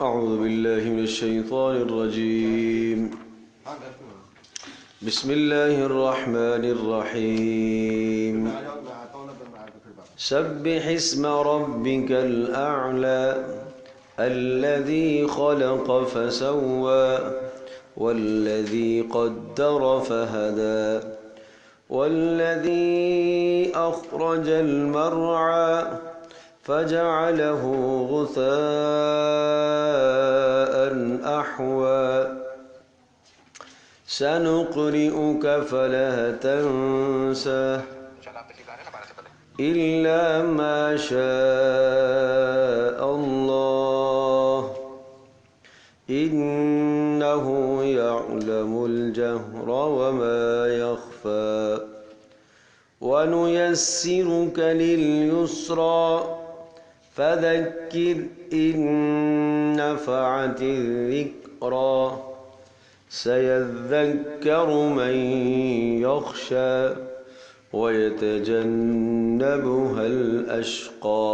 أعوذ بالله من الشيطان الرجيم. بسم الله الرحمن الرحيم. سبح اسم ربك الأعلى الذي خلق فسوى والذي قدر فهدى والذي أخرج المرعى فجعله غثاء أحوى سنقرئك فلا تنسى إلا ما شاء الله إنه يعلم الجهر وما يخفى ونيسرك لليسرى فذكر إن نفعت الذكرى سيذكر من يخشى ويتجنبها الأشقى.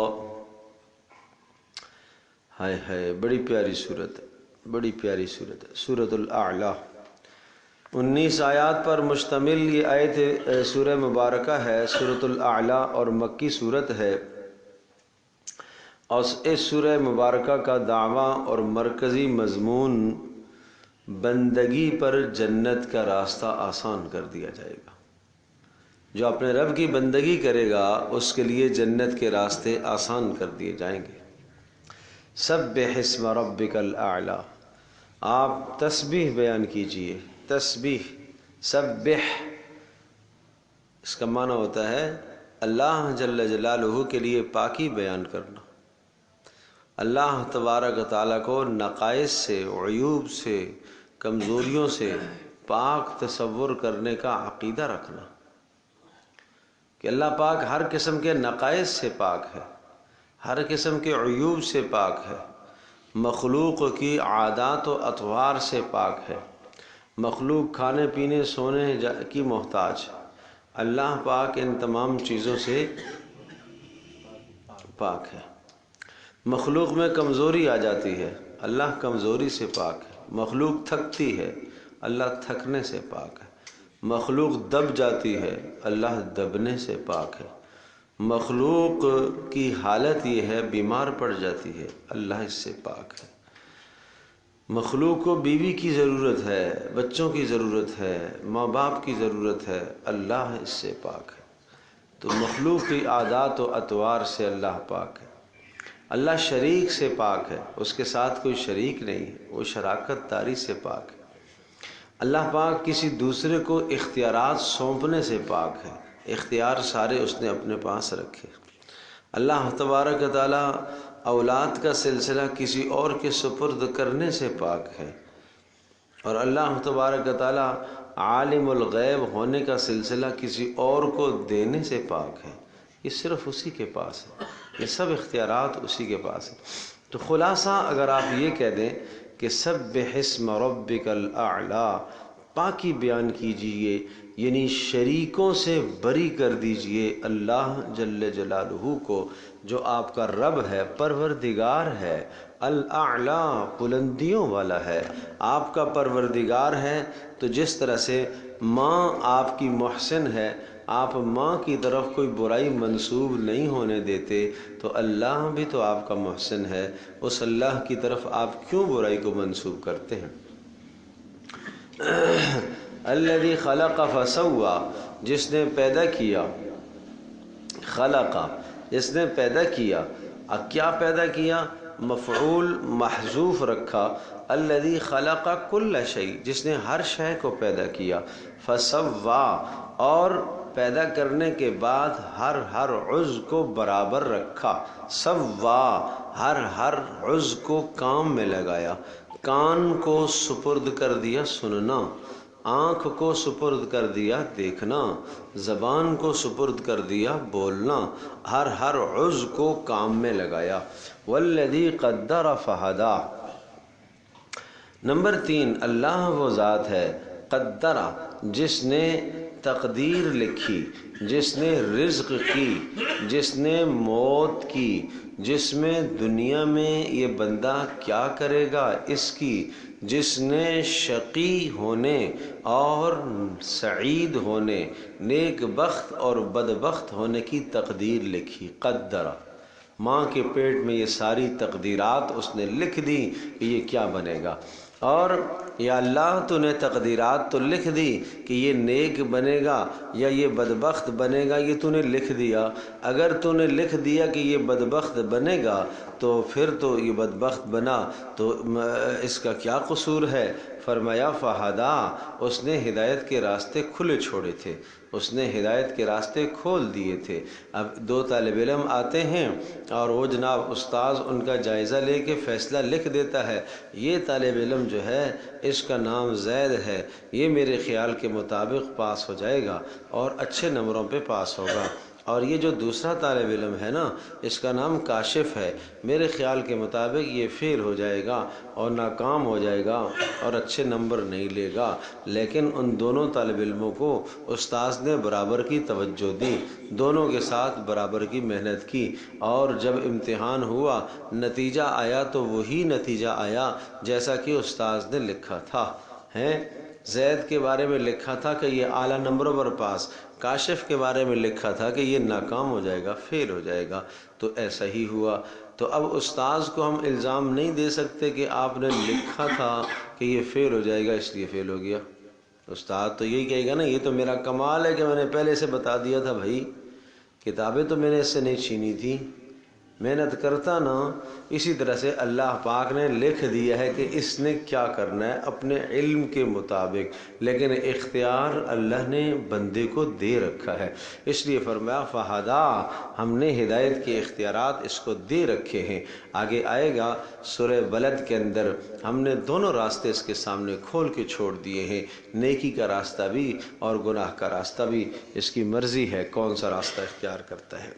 ہائے ہائے، بڑی پیاری صورت ہے، بڑی پیاری صورت ہے سورۃ الاعلیٰ. 19 آیات پر مشتمل یہ آیت سورہ مبارکہ ہے، سورۃ الاعلیٰ، اور مکی صورت ہے. اور اس سورہ مبارکہ کا دعویٰ اور مرکزی مضمون بندگی پر جنت کا راستہ آسان کر دیا جائے گا. جو اپنے رب کی بندگی کرے گا اس کے لیے جنت کے راستے آسان کر دیے جائیں گے. سبح اسم ربک الاعلیٰ، آپ تسبیح بیان کیجئے. تسبیح، سبح، اس کا معنی ہوتا ہے اللہ جل جلالہ کے لیے پاکی بیان کرنا. اللہ تبارک و تعالیٰ کو نقائص سے، عیوب سے، کمزوریوں سے پاک تصور کرنے کا عقیدہ رکھنا کہ اللہ پاک ہر قسم کے نقائص سے پاک ہے، ہر قسم کے عیوب سے پاک ہے، مخلوق کی عادات و اطوار سے پاک ہے، مخلوق کھانے پینے سونے کی محتاج ہے. اللہ پاک ان تمام چیزوں سے پاک ہے. مخلوق میں کمزوری آ جاتی ہے، اللہ کمزوری سے پاک ہے. مخلوق تھکتی ہے، اللہ تھکنے سے پاک ہے. مخلوق دب جاتی ہے، اللہ دبنے سے پاک ہے. مخلوق کی حالت یہ ہے بیمار پڑ جاتی ہے، اللہ اس سے پاک ہے. مخلوق کو بیوی کی ضرورت ہے، بچوں کی ضرورت ہے، ماں باپ کی ضرورت ہے، اللہ اس سے پاک ہے. تو مخلوق کی عادات و اطوار سے اللہ پاک ہے. اللہ شریک سے پاک ہے، اس کے ساتھ کوئی شریک نہیں ہے، وہ شراکت داری سے پاک ہے. اللہ پاک کسی دوسرے کو اختیارات سونپنے سے پاک ہے، اختیار سارے اس نے اپنے پاس رکھے. اللہ تبارک و تعالیٰ اولاد کا سلسلہ کسی اور کے سپرد کرنے سے پاک ہے، اور اللہ تبارک و تعالیٰ عالم الغیب ہونے کا سلسلہ کسی اور کو دینے سے پاک ہے. یہ صرف اسی کے پاس ہے، یہ سب اختیارات اسی کے پاس ہیں. تو خلاصہ اگر آپ یہ کہہ دیں کہ سبح اسم ربک الاعلیٰ، پاکی بیان کیجئے، یعنی شریکوں سے بری کر دیجئے اللہ جل جلالہ کو جو آپ کا رب ہے، پروردگار ہے، الاعلیٰ، بلندیوں والا ہے، آپ کا پروردگار ہے. تو جس طرح سے ماں آپ کی محسن ہے، آپ ماں کی طرف کوئی برائی منسوب نہیں ہونے دیتے، تو اللہ بھی تو آپ کا محسن ہے. اس اللہ کی طرف آپ کیوں برائی کو منسوب کرتے ہیں؟ الذی خلق فسوى، جس نے پیدا کیا، خلق، جس نے پیدا کیا. کیا پیدا کیا؟ مفعول محذوف رکھا. الذی خلق کل شیء، جس نے ہر شے کو پیدا کیا. فسوى، اور پیدا کرنے کے بعد ہر عضو کو برابر رکھا. سوا، ہر عضو کو کام میں لگایا. کان کو سپرد کر دیا سننا، آنکھ کو سپرد کر دیا دیکھنا، زبان کو سپرد کر دیا بولنا، ہر عضو کو کام میں لگایا. والذی قدر فہدی. نمبر 3، اللہ وہ ذات ہے قدرہ، جس نے تقدیر لکھی، جس نے رزق کی، جس نے موت کی، جس میں دنیا میں یہ بندہ کیا کرے گا اس کی، جس نے شقی ہونے اور سعید ہونے، نیک بخت اور بدبخت ہونے کی تقدیر لکھی. قدرہ، ماں کے پیٹ میں یہ ساری تقدیرات اس نے لکھ دی کہ یہ کیا بنے گا. اور یا اللہ تو نے تقدیرات تو لکھ دی کہ یہ نیک بنے گا یا یہ بدبخت بنے گا، یہ تو نے لکھ دیا. اگر تو نے لکھ دیا کہ یہ بدبخت بنے گا تو پھر تو یہ بدبخت بنا تو اس کا کیا قصور ہے؟ فرمایا فہدا، اس نے ہدایت کے راستے کھلے چھوڑے تھے، اس نے ہدایت کے راستے کھول دیے تھے. اب دو طالب علم آتے ہیں اور وہ جناب استاذ ان کا جائزہ لے کے فیصلہ لکھ دیتا ہے، یہ طالب علم جو ہے اس کا نام زید ہے، یہ میرے خیال کے مطابق پاس ہو جائے گا اور اچھے نمبروں پہ پاس ہوگا. اور یہ جو دوسرا طالب علم ہے نا، اس کا نام کاشف ہے، میرے خیال کے مطابق یہ فیل ہو جائے گا اور ناکام ہو جائے گا اور اچھے نمبر نہیں لے گا. لیکن ان دونوں طالب علموں کو استاذ نے برابر کی توجہ دی، دونوں کے ساتھ برابر کی محنت کی، اور جب امتحان ہوا نتیجہ آیا تو وہی نتیجہ آیا جیسا کہ استاذ نے لکھا تھا. زید کے بارے میں لکھا تھا کہ یہ اعلیٰ نمبروں پر پاس، کاشف کے بارے میں لکھا تھا کہ یہ ناکام ہو جائے گا، فیل ہو جائے گا. تو ایسا ہی ہوا. تو اب استاذ کو ہم الزام نہیں دے سکتے کہ آپ نے لکھا تھا کہ یہ فیل ہو جائے گا اس لیے فیل ہو گیا. استاد تو یہی کہے گا نا، یہ تو میرا کمال ہے کہ میں نے پہلے سے بتا دیا تھا بھائی، کتابیں تو میں نے اس سے نہیں چھینی تھی، محنت کرتا نا. اسی طرح سے اللہ پاک نے لکھ دیا ہے کہ اس نے کیا کرنا ہے اپنے علم کے مطابق، لیکن اختیار اللہ نے بندے کو دے رکھا ہے. اس لیے فرمایا فہدا، ہم نے ہدایت کے اختیارات اس کو دے رکھے ہیں. آگے آئے گا سورہ بلد کے اندر، ہم نے دونوں راستے اس کے سامنے کھول کے چھوڑ دیے ہیں، نیکی کا راستہ بھی اور گناہ کا راستہ بھی. اس کی مرضی ہے کون سا راستہ اختیار کرتا ہے.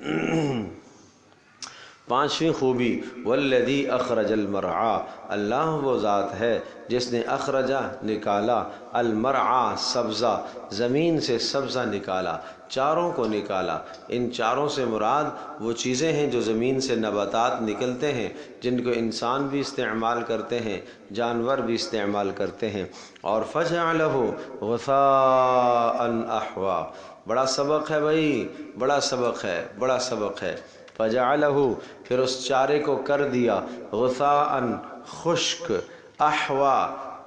پانچویں خوبی، والذی اخرج المرعا، اللہ وہ ذات ہے جس نے اخرجہ نکالا، المرعا سبزہ، زمین سے سبزہ نکالا، چاروں کو نکالا. ان چاروں سے مراد وہ چیزیں ہیں جو زمین سے نباتات نکلتے ہیں، جن کو انسان بھی استعمال کرتے ہیں، جانور بھی استعمال کرتے ہیں. اور فجعلہ غثاء احوا، بڑا سبق ہے بھائی، بڑا سبق ہے، بڑا سبق ہے. فجعلہ، پھر اس چارے کو کر دیا، غثاء خشک، احوا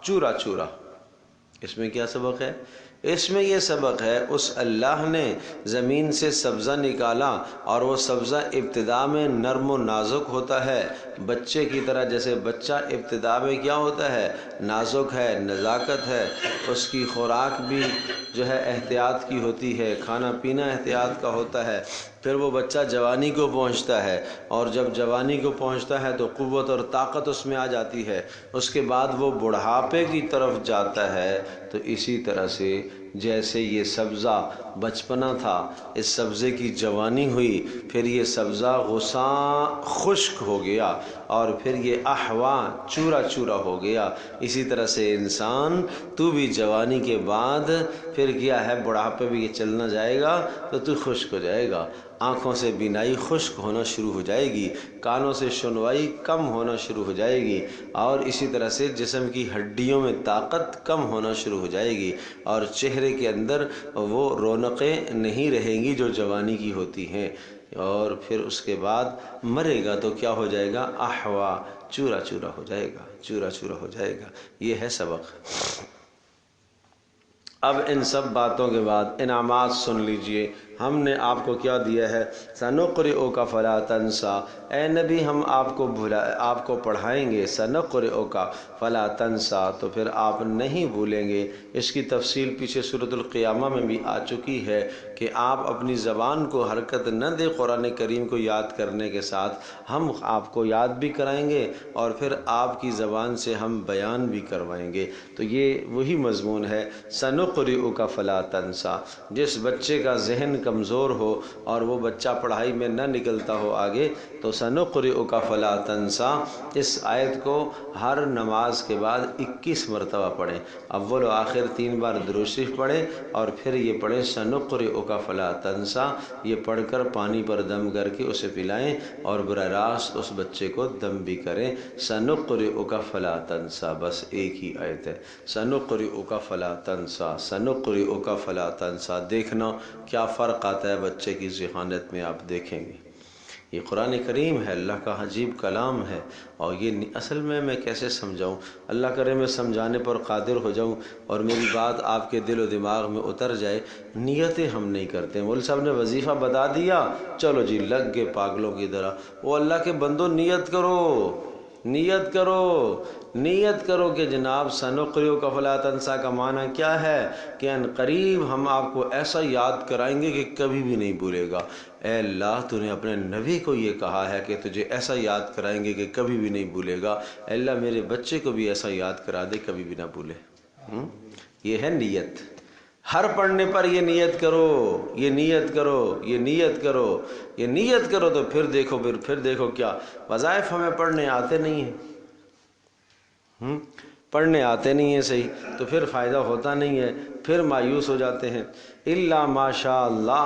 چورا چورا. اس میں کیا سبق ہے؟ اس میں یہ سبق ہے اس اللہ نے زمین سے سبزہ نکالا، اور وہ سبزہ ابتدا میں نرم و نازک ہوتا ہے، بچے کی طرح. جیسے بچہ ابتدا میں کیا ہوتا ہے؟ نازک ہے، نزاکت ہے، اس کی خوراک بھی جو ہے احتیاط کی ہوتی ہے، کھانا پینا احتیاط کا ہوتا ہے. پھر وہ بچہ جوانی کو پہنچتا ہے، اور جب جوانی کو پہنچتا ہے تو قوت اور طاقت اس میں آ جاتی ہے. اس کے بعد وہ بڑھاپے کی طرف جاتا ہے. تو اسی طرح سے جیسے یہ سبزہ بچپنا تھا، اس سبزے کی جوانی ہوئی، پھر یہ سبزہ غصاں خشک ہو گیا، اور پھر یہ احوا چورا چورا ہو گیا. اسی طرح سے انسان تو بھی جوانی کے بعد پھر کیا ہے، بڑھاپے بھی یہ چلنا جائے گا تو تو خشک ہو جائے گا. آنکھوں سے بینائی خشک ہونا شروع ہو جائے گی، کانوں سے سنوائی کم ہونا شروع ہو جائے گی، اور اسی طرح سے جسم کی ہڈیوں میں طاقت کم ہونا شروع ہو جائے گی، اور چہرے کے اندر وہ رونقیں نہیں رہیں گی جو جوانی کی ہوتی ہیں. اور پھر اس کے بعد مرے گا تو کیا ہو جائے گا؟ احوا چورا چورا ہو جائے گا، چورا چورا ہو جائے گا. یہ ہے سبق. اب ان سب باتوں کے بعد انعامات سن لیجئے. ہم نے آپ کو کیا دیا ہے؟ سنقرئک فلا تنسیٰ، اے نبی ہم آپ کو پڑھائیں گے. سنقرئک فلا تنسیٰ، تو پھر آپ نہیں بھولیں گے. اس کی تفصیل پیچھے سورۃ القیامہ میں بھی آ چکی ہے کہ آپ اپنی زبان کو حرکت نہ دیں قرآن کریم کو یاد کرنے کے ساتھ، ہم آپ کو یاد بھی کرائیں گے اور پھر آپ کی زبان سے ہم بیان بھی کروائیں گے۔ تو یہ وہی مضمون ہے سنقرئک فلا تنسیٰ۔ جس بچے کا ذہن کمزور ہو اور وہ بچہ پڑھائی میں نہ نکلتا ہو آگے، تو سنقرئک فلا تنسیٰ اس آیت کو ہر نماز کے بعد 21 مرتبہ پڑھیں، اول و آخر 3 بار درود شریف پڑھیں اور پھر یہ پڑھیں سنقرئک فلا تنسیٰ۔ یہ پڑھ کر پانی پر دم کر کے اسے پلائیں اور براہ راست اس بچے کو دم بھی کریں۔ سنقرئک فلا تنسیٰ، بس ایک ہی آیت ہے، سنقرئک فلا تنسیٰ، سنقرئک فلا تنسیٰ۔ دیکھنا کیا فرق آتا ہے بچے کی ذہانت میں، آپ دیکھیں گے۔ یہ قرآن کریم ہے، اللہ کا عجیب کلام ہے، اور یہ اصل میں کیسے سمجھاؤں؟ اللہ کرے میں سمجھانے پر قادر ہو جاؤں اور میری بات آپ کے دل و دماغ میں اتر جائے۔ نیتیں ہم نہیں کرتے، مول صاحب نے وظیفہ بتا دیا، چلو جی لگ گئے پاگلوں کی طرح۔ وہ اللہ کے بندو نیت کرو، نیت کرو، نیت کرو کہ جناب سنقرئک فلا تنسیٰ کا معنی کیا ہے کہ ان قریب ہم آپ کو ایسا یاد کرائیں گے کہ کبھی بھی نہیں بھولے گا۔ اے اللہ تو نے اپنے نبی کو یہ کہا ہے کہ تجھے ایسا یاد کرائیں گے کہ کبھی بھی نہیں بھولے گا، اے اللہ میرے بچے کو بھی ایسا یاد کرا دے کبھی بھی نہ بھولے۔ یہ ہے نیت، ہر پڑھنے پر یہ نیت کرو، یہ نیت کرو، یہ نیت کرو، یہ نیت کرو، تو پھر دیکھو کیا وظائف ہمیں پڑھنے آتے نہیں ہیں، پڑھنے آتے نہیں ہیں صحیح، تو پھر فائدہ ہوتا نہیں ہے، پھر مایوس ہو جاتے ہیں۔ الا ماشاء اللہ،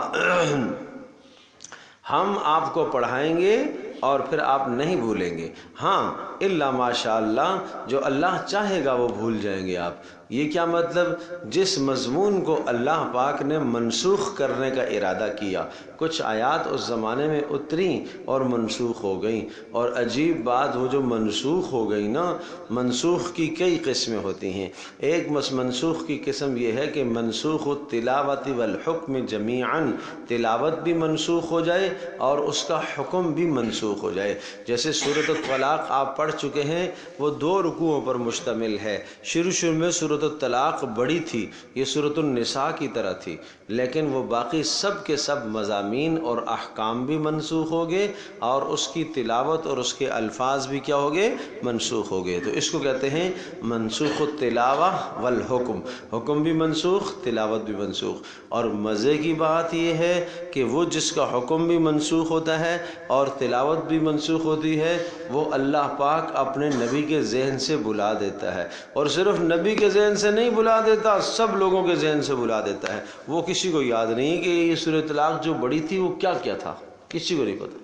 ہم آپ کو پڑھائیں گے اور پھر آپ نہیں بھولیں گے، ہاں الا ماشاء اللہ، جو اللہ چاہے گا وہ بھول جائیں گے آپ۔ یہ کیا مطلب؟ جس مضمون کو اللہ پاک نے منسوخ کرنے کا ارادہ کیا، کچھ آیات اس زمانے میں اتریں اور منسوخ ہو گئیں، اور عجیب بات وہ جو منسوخ ہو گئی نا، منسوخ کی کئی قسمیں ہوتی ہیں۔ ایک منسوخ کی قسم یہ ہے کہ منسوخ التلاوت والحکم جمیعاً، تلاوت بھی منسوخ ہو جائے اور اس کا حکم بھی منسوخ ہو جائے۔ جیسے سورۃ الطلاق آپ پڑھ چکے ہیں، وہ 2 رکوعوں پر مشتمل ہے۔ شروع میں سورۃ الطلاق بڑی تھی، یہ سورۃ النساء کی طرح تھی، لیکن وہ باقی سب کے سب مضامین اور احکام بھی منسوخ ہو گئے اور اس کی تلاوت اور اس کے الفاظ بھی کیا ہو گئے؟ منسوخ ہو گئے۔ تو اس کو کہتے ہیں منسوخ التلاوہ والحکم، حکم بھی منسوخ، تلاوت بھی منسوخ۔ اور مزے کی بات یہ ہے کہ وہ جس کا حکم بھی منسوخ ہوتا ہے اور تلاوت بھی منسوخ ہوتی ہے، وہ اللہ پاک اپنے نبی کے ذہن سے بلا دیتا ہے، اور صرف نبی کے ذہن سے نہیں بلا دیتا، سب لوگوں کے ذہن سے بلا دیتا ہے۔ وہ کسی کو یاد نہیں کہ یہ سورۃ طلاق جو بڑی تھی وہ کیا کیا تھا، کسی کو نہیں پتا۔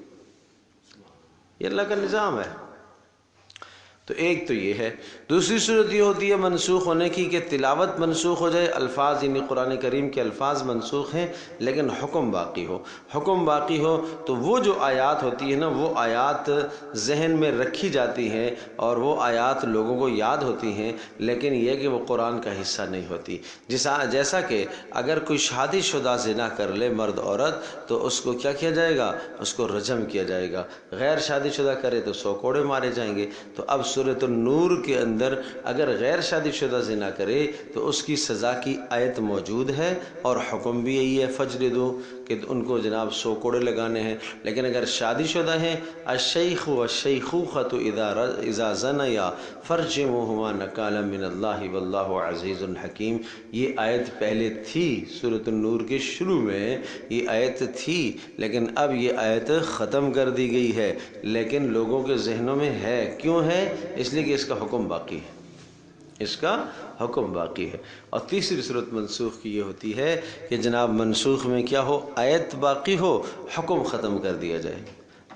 یہ اللہ کا نظام ہے۔ تو ایک تو یہ ہے۔ دوسری صورت یہ ہوتی ہے منسوخ ہونے کی کہ تلاوت منسوخ ہو جائے، الفاظ یعنی قرآن کریم کے الفاظ منسوخ ہیں لیکن حکم باقی ہو۔ حکم باقی ہو تو وہ جو آیات ہوتی ہے نا، وہ آیات ذہن میں رکھی جاتی ہیں اور وہ آیات لوگوں کو یاد ہوتی ہیں، لیکن یہ کہ وہ قرآن کا حصہ نہیں ہوتی۔ جیسا کہ اگر کوئی شادی شدہ زنا کر لے مرد عورت، تو اس کو کیا کیا جائے گا؟ اس کو رجم کیا جائے گا۔ غیر شادی شدہ کرے تو 100 کوڑے مارے جائیں گے۔ تو اب سورۃ النور کے اندر اگر غیر شادی شدہ زنا کرے تو اس کی سزا کی آیت موجود ہے اور حکم بھی یہی ہے فجلدو، کہ ان کو جناب 100 کوڑے لگانے ہیں۔ لیکن اگر شادی شدہ ہیں، الشیخ والشیخوخۃ اذا زنیا فرجموہما نکالا من اللہ واللہ عزیز حکیم، یہ آیت پہلے تھی سورۃ النور کے شروع میں، یہ آیت تھی، لیکن اب یہ آیت ختم کر دی گئی ہے، لیکن لوگوں کے ذہنوں میں ہے۔ کیوں ہے؟ اس لیے کہ اس کا حکم باقی ہے، اس کا حکم باقی ہے۔ اور تیسری صورت منسوخ کی یہ ہوتی ہے کہ جناب منسوخ میں کیا ہو؟ آیت باقی ہو، حکم ختم کر دیا جائے،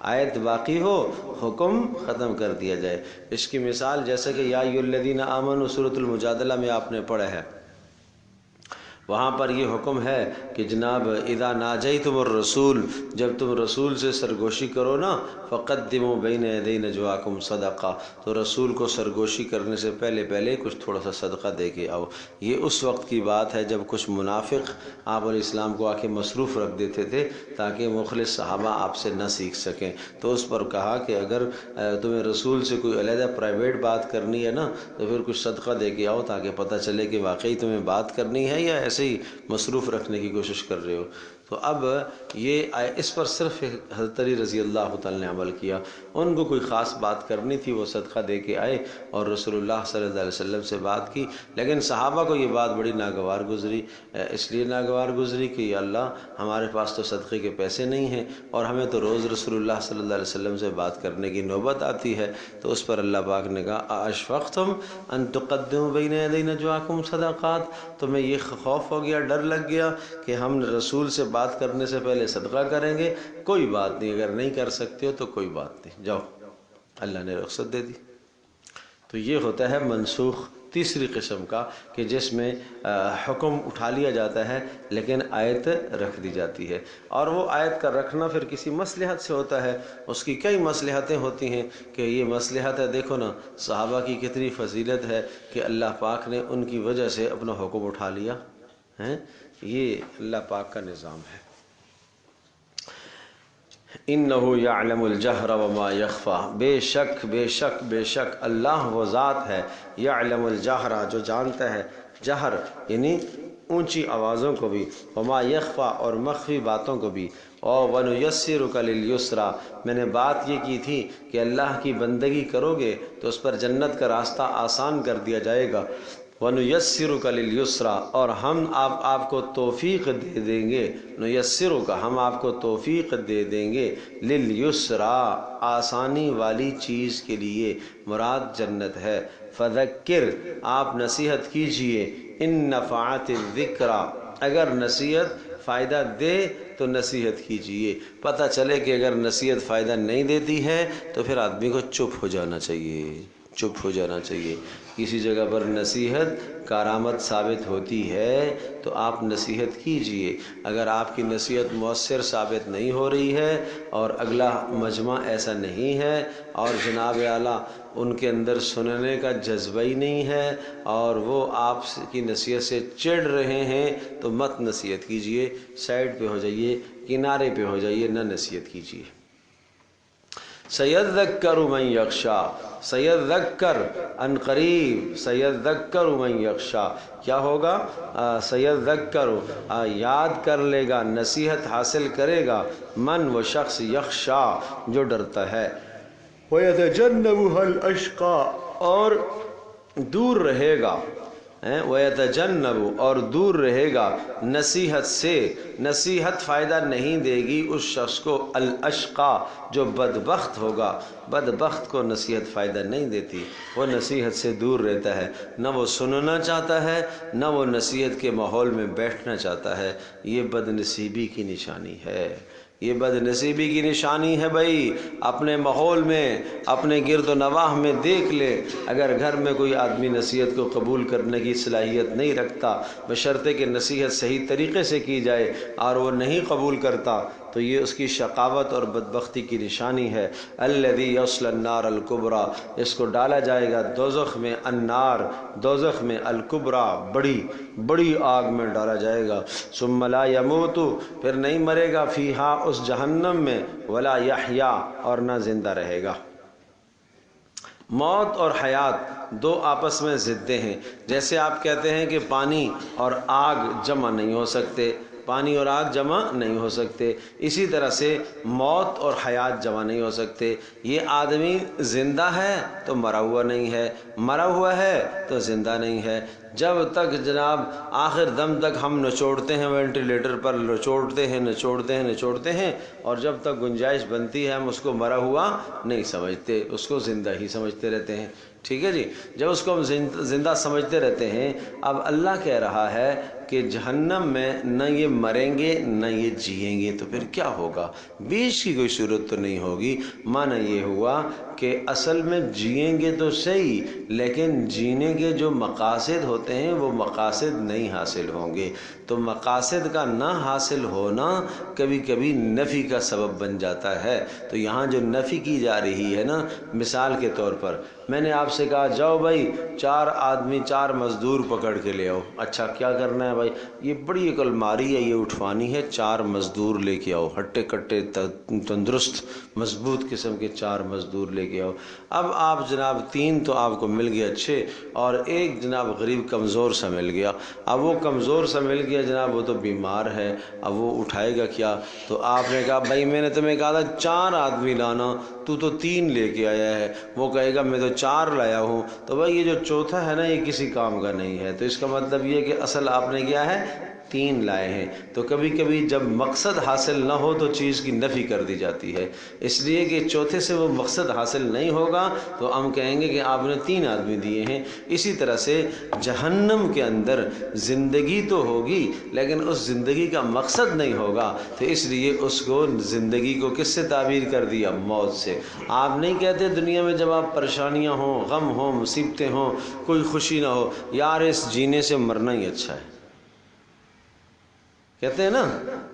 آیت باقی ہو، حکم ختم کر دیا جائے۔ اس کی مثال جیسے کہ یا ایھا الذین آمنوا سورۃ المجادلہ میں آپ نے پڑھا ہے، وہاں پر یہ حکم ہے کہ جناب اذا ناجیتم الرسول، جب تم رسول سے سرگوشی کرو نا، فقدموا بین یدی نجواکم صدقہ، تو رسول کو سرگوشی کرنے سے پہلے کچھ تھوڑا سا صدقہ دے کے آؤ۔ یہ اس وقت کی بات ہے جب کچھ منافق آپ علیہ السلام کو آ کے مصروف رکھ دیتے تھے تاکہ مخلص صحابہ آپ سے نہ سیکھ سکیں، تو اس پر کہا کہ اگر تمہیں رسول سے کوئی علیحدہ پرائیویٹ بات کرنی ہے نا، تو پھر کچھ صدقہ دے کے آؤ تاکہ پتہ چلے کہ واقعی تمہیں بات کرنی ہے یا ایسے ہی مصروف رکھنے کی کوشش کر رہے ہو۔ تو اب یہ اس پر صرف حضرت علی رضی اللہ تعالیٰ نے عمل کیا. ان کو کوئی خاص بات کرنی تھی، وہ صدقہ دے کے آئے اور رسول اللہ صلی اللہ علیہ وسلم سے بات کی. لیکن صحابہ کو یہ بات بڑی ناگوار گزری. اس لیے ناگوار گزری کہ یا اللہ ہمارے پاس تو صدقے کے پیسے نہیں ہیں اور ہمیں تو روز رسول اللہ صلی اللہ علیہ وسلم سے بات کرنے کی نوبت آتی ہے. تو اس پر اللہ پاک نے کہا اشفقتم ان تقدموا بین یدی نجواکم صدقات، تمہیں یہ خوف ہو گیا، ڈر لگ گیا کہ ہم رسول سے بات کرنے سے پہلے صدقہ کریں گے؟ کوئی بات نہیں، اگر نہیں کر سکتے ہو تو کوئی بات نہیں، جاؤ. اللہ نے رخصت دے دی. تو یہ ہوتا ہے منسوخ تیسری قسم کا، کہ جس میں حکم اٹھا لیا جاتا ہے لیکن آیت رکھ دی جاتی ہے. اور وہ آیت کا رکھنا پھر کسی مصلحت سے ہوتا ہے. اس کی کئی مصلحتیں ہوتی ہیں کہ یہ مصلحت ہے، دیکھو نا صحابہ کی کتنی فضیلت ہے کہ اللہ پاک نے ان کی وجہ سے اپنا حکم اٹھا لیا ہے. یہ اللہ پاک کا نظام ہے. انہ یعلم الجہر وما یخفی، بے شک بے شک بے شک اللہ وہ ذات ہے، یعلم الجہر جو جانتا ہے، جہر یعنی اونچی آوازوں کو بھی، وما یخفی اور مخفی باتوں کو بھی. اور وَنُيَسِّرُكَ لِلْيُسْرَى، میں نے بات یہ کی تھی کہ اللہ کی بندگی کرو گے تو اس پر جنت کا راستہ آسان کر دیا جائے گا. وَنُيَسِّرُكَ لِلْيُسْرَى، اور ہم آپ کو توفیق دے دیں گے. نُيَسِّرُكَ ہم آپ کو توفیق دے دیں گے، لِلْيُسْرَى آسانی والی چیز کے لیے، مراد جنت ہے. فَذَكِّرْ آپ نصیحت کیجئے، إِن نَفَعَتِ الذِّكْرَى اگر نصیحت فائدہ دے تو نصیحت کیجئے. پتہ چلے کہ اگر نصیحت فائدہ نہیں دیتی ہے تو پھر آدمی کو چپ ہو جانا چاہیے، چپ ہو جانا چاہیے. کسی جگہ پر نصیحت کارآمد ثابت ہوتی ہے تو آپ نصیحت کیجئے. اگر آپ کی نصیحت مؤثر ثابت نہیں ہو رہی ہے اور اگلا مجمع ایسا نہیں ہے اور جناب اعلیٰ ان کے اندر سننے کا جذبہ ہی نہیں ہے اور وہ آپ کی نصیحت سے چڑ رہے ہیں تو مت نصیحت کیجئے، سائڈ پہ ہو جائیے، کنارے پہ ہو جائیے، نہ نصیحت کیجئے. سیذکر من یخشی، سیذکر ان قریب، سیذکر من یخشی کیا ہوگا؟ سیذکر یاد کر لے گا، نصیحت حاصل کرے گا، من وہ شخص، یخشی جو ڈرتا ہے، وَيَتَجَنَّبُهَا الْأَشْقَى اور دور رہے گا، وَيَتَجَنَّبُ اور دور رہے گا نصیحت سے. نصیحت فائدہ نہیں دے گی اس شخص کو، الاشقا جو بدبخت ہوگا. بدبخت کو نصیحت فائدہ نہیں دیتی، وہ نصیحت سے دور رہتا ہے، نہ وہ سننا چاہتا ہے نہ وہ نصیحت کے ماحول میں بیٹھنا چاہتا ہے. یہ بد نصیبی کی نشانی ہے، یہ بد نصیبی کی نشانی ہے. بھائی اپنے ماحول میں، اپنے گرد و نواح میں دیکھ لے، اگر گھر میں کوئی آدمی نصیحت کو قبول کرنے کی صلاحیت نہیں رکھتا، بشرطے کہ نصیحت صحیح طریقے سے کی جائے، اور وہ نہیں قبول کرتا تو یہ اس کی شقاوت اور بدبختی کی نشانی ہے. الذی یصلی النار الکبریٰ اس کو ڈالا جائے گا دوزخ میں، النار دوزخ میں، الکبریٰ بڑی بڑی آگ میں ڈالا جائے گا. ثم لا یموت پھر نہیں مرے گا، فیہا اس جہنم میں، ولا یحیا اور نہ زندہ رہے گا. موت اور حیات دو آپس میں ضدیں ہیں. جیسے آپ کہتے ہیں کہ پانی اور آگ جمع نہیں ہو سکتے، پانی اور آگ جمع نہیں ہو سکتے، اسی طرح سے موت اور حیات جمع نہیں ہو سکتے. یہ آدمی زندہ ہے تو مرا ہوا نہیں ہے، مرا ہوا ہے تو زندہ نہیں ہے. جب تک جناب آخر دم تک ہم نچوڑتے ہیں وینٹیلیٹر پر، نچوڑتے ہیں نچوڑتے ہیں نچوڑتے ہیں، اور جب تک گنجائش بنتی ہے ہم اس کو مرا ہوا نہیں سمجھتے، اس کو زندہ ہی سمجھتے رہتے ہیں. ٹھیک ہے جی. جب اس کو ہم زندہ سمجھتے رہتے ہیں، اب اللہ کہہ رہا ہے کہ جہنم میں نہ یہ مریں گے نہ یہ جئیں گے، تو پھر کیا ہوگا؟ بیچ کی کوئی صورت تو نہیں ہوگی. معنی یہ ہوا کہ اصل میں جئیں گے تو صحیح، لیکن جینے کے جو مقاصد ہوتے ہیں وہ مقاصد نہیں حاصل ہوں گے. تو مقاصد کا نہ حاصل ہونا کبھی کبھی نفی کا سبب بن جاتا ہے. تو یہاں جو نفی کی جا رہی ہے نا، مثال کے طور پر میں نے آپ سے کہا جاؤ بھائی 4 آدمی 4 مزدور پکڑ کے لے آؤ. اچھا کیا کرنا ہے بھائی؟ یہ بڑی ایک الماری ہے، یہ اٹھوانی ہے، 4 مزدور لے کے آؤ، ہٹے کٹے تندرست مضبوط قسم کے 4 مزدور لے کے آؤ. اب آپ جناب 3 تو آپ کو مل گئے اچھے، اور ایک جناب غریب کمزور سا مل گیا. اب وہ کمزور سا مل گیا جناب، وہ تو بیمار ہے، اب وہ اٹھائے گا کیا؟ تو آپ نے کہا بھائی میں نے تمہیں کہا تھا 4 آدمی لانا، تو 3 لے کے آیا ہے. وہ کہے گا میں تو 4 لایا ہوں. تو بھائی یہ جو چوتھا ہے نا یہ کسی کام کا نہیں ہے. تو اس کا مطلب یہ کہ اصل آپ نے کیا ہے 3 لائے ہیں. تو کبھی کبھی جب مقصد حاصل نہ ہو تو چیز کی نفی کر دی جاتی ہے، اس لیے کہ چوتھے سے وہ مقصد حاصل نہیں ہوگا تو ہم کہیں گے کہ آپ نے 3 آدمی دیے ہیں. اسی طرح سے جہنم کے اندر زندگی تو ہوگی لیکن اس زندگی کا مقصد نہیں ہوگا، تو اس لیے اس کو زندگی کو کس سے تعبیر کر دیا؟ موت سے. آپ نہیں کہتے دنیا میں جب آپ پریشانیاں ہوں، غم ہوں، مصیبتیں ہوں، کوئی خوشی نہ ہو، یار اس جینے سے مرنا ہی اچھا ہے. کہتے ہیں نا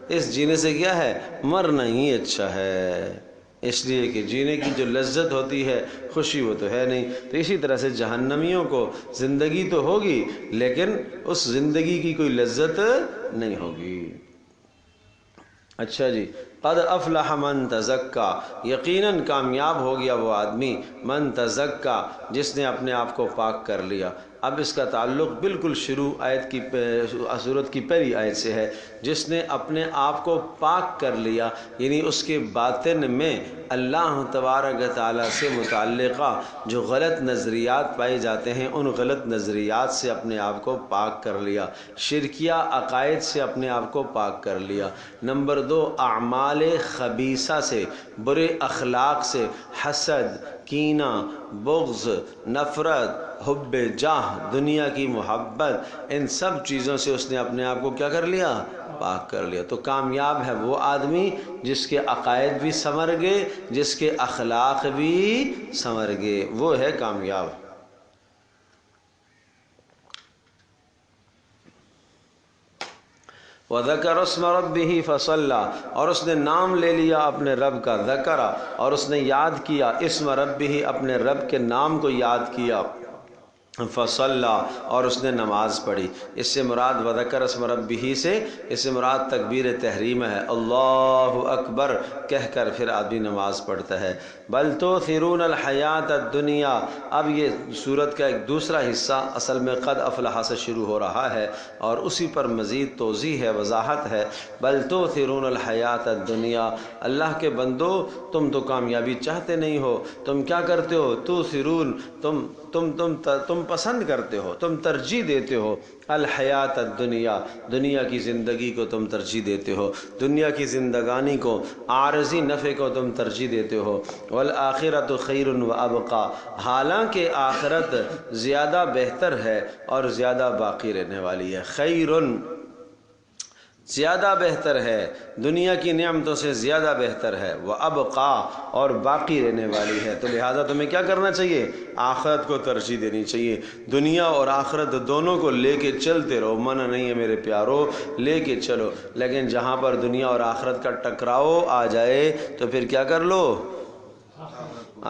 اس جینے سے کیا ہے؟ مرنا ہی اچھا ہے. اس لیے کہ جینے کی جو لذت ہوتی ہے خوشی وہ تو ہے نہیں. تو اسی طرح سے جہنمیوں کو زندگی تو ہوگی لیکن اس زندگی کی کوئی لذت نہیں ہوگی. اچھا جی، قد افلح من تزکا، یقیناً کامیاب ہو گیا وہ آدمی، من تزکا جس نے اپنے آپ کو پاک کر لیا. اب اس کا تعلق بالکل شروع آیت کی سورت کی پہلی آیت سے ہے. جس نے اپنے آپ کو پاک کر لیا یعنی اس کے باطن میں اللہ تبارک تعالیٰ سے متعلقہ جو غلط نظریات پائے جاتے ہیں ان غلط نظریات سے اپنے آپ کو پاک کر لیا، شرکیہ عقائد سے اپنے آپ کو پاک کر لیا. نمبر 2 اعمال خبیثہ سے، برے اخلاق سے، حسد، کینہ، بغض، نفرت، حب جاہ، دنیا کی محبت، ان سب چیزوں سے اس نے اپنے آپ کو کیا کر لیا؟ پاک کر لیا. تو کامیاب ہے وہ آدمی جس کے عقائد بھی سنور گئے، جس کے اخلاق بھی سنور گئے، وہ ہے کامیاب. وَذَكَرَ اسْمَ رَبِّهِ فَصَلَّى، اور اس نے نام لے لیا اپنے رب کا، ذکر، اور اس نے یاد کیا اسم ربہ، اپنے رب کے نام کو یاد کیا، فصلى، اور اس نے نماز پڑھی. اس سے مراد وذکر اسم ربہ سے اس سے مراد تکبیر تحریم ہے، اللہ اکبر کہہ کر پھر آدمی نماز پڑھتا ہے. بل تؤثرون الحیات الدنیا، اب یہ سورت کا ایک دوسرا حصہ اصل میں قد افلح سے شروع ہو رہا ہے اور اسی پر مزید توضیح ہے، وضاحت ہے. بل تؤثرون الحیات الدنیا، اللہ کے بندو تم تو کامیابی چاہتے نہیں ہو، تم کیا کرتے ہو؟ تؤثرون، تم پسند کرتے ہو، تم ترجیح دیتے ہو، الحیات الدنیا، دنیا کی زندگی کو تم ترجیح دیتے ہو، دنیا کی زندگانی کو، عارضی نفع کو تم ترجیح دیتے ہو. والآخرۃ خیر وابقی، حالانکہ آخرت زیادہ بہتر ہے اور زیادہ باقی رہنے والی ہے. خیرن، زیادہ بہتر ہے، دنیا کی نعمتوں سے زیادہ بہتر ہے، وابقی، اور باقی رہنے والی ہے. تو لہٰذا تمہیں کیا کرنا چاہیے؟ آخرت کو ترجیح دینی چاہیے. دنیا اور آخرت دونوں کو لے کے چلتے رہو، منع نہیں ہے میرے پیارو، لے کے چلو. لیکن جہاں پر دنیا اور آخرت کا ٹکراؤ آ جائے تو پھر کیا کر لو؟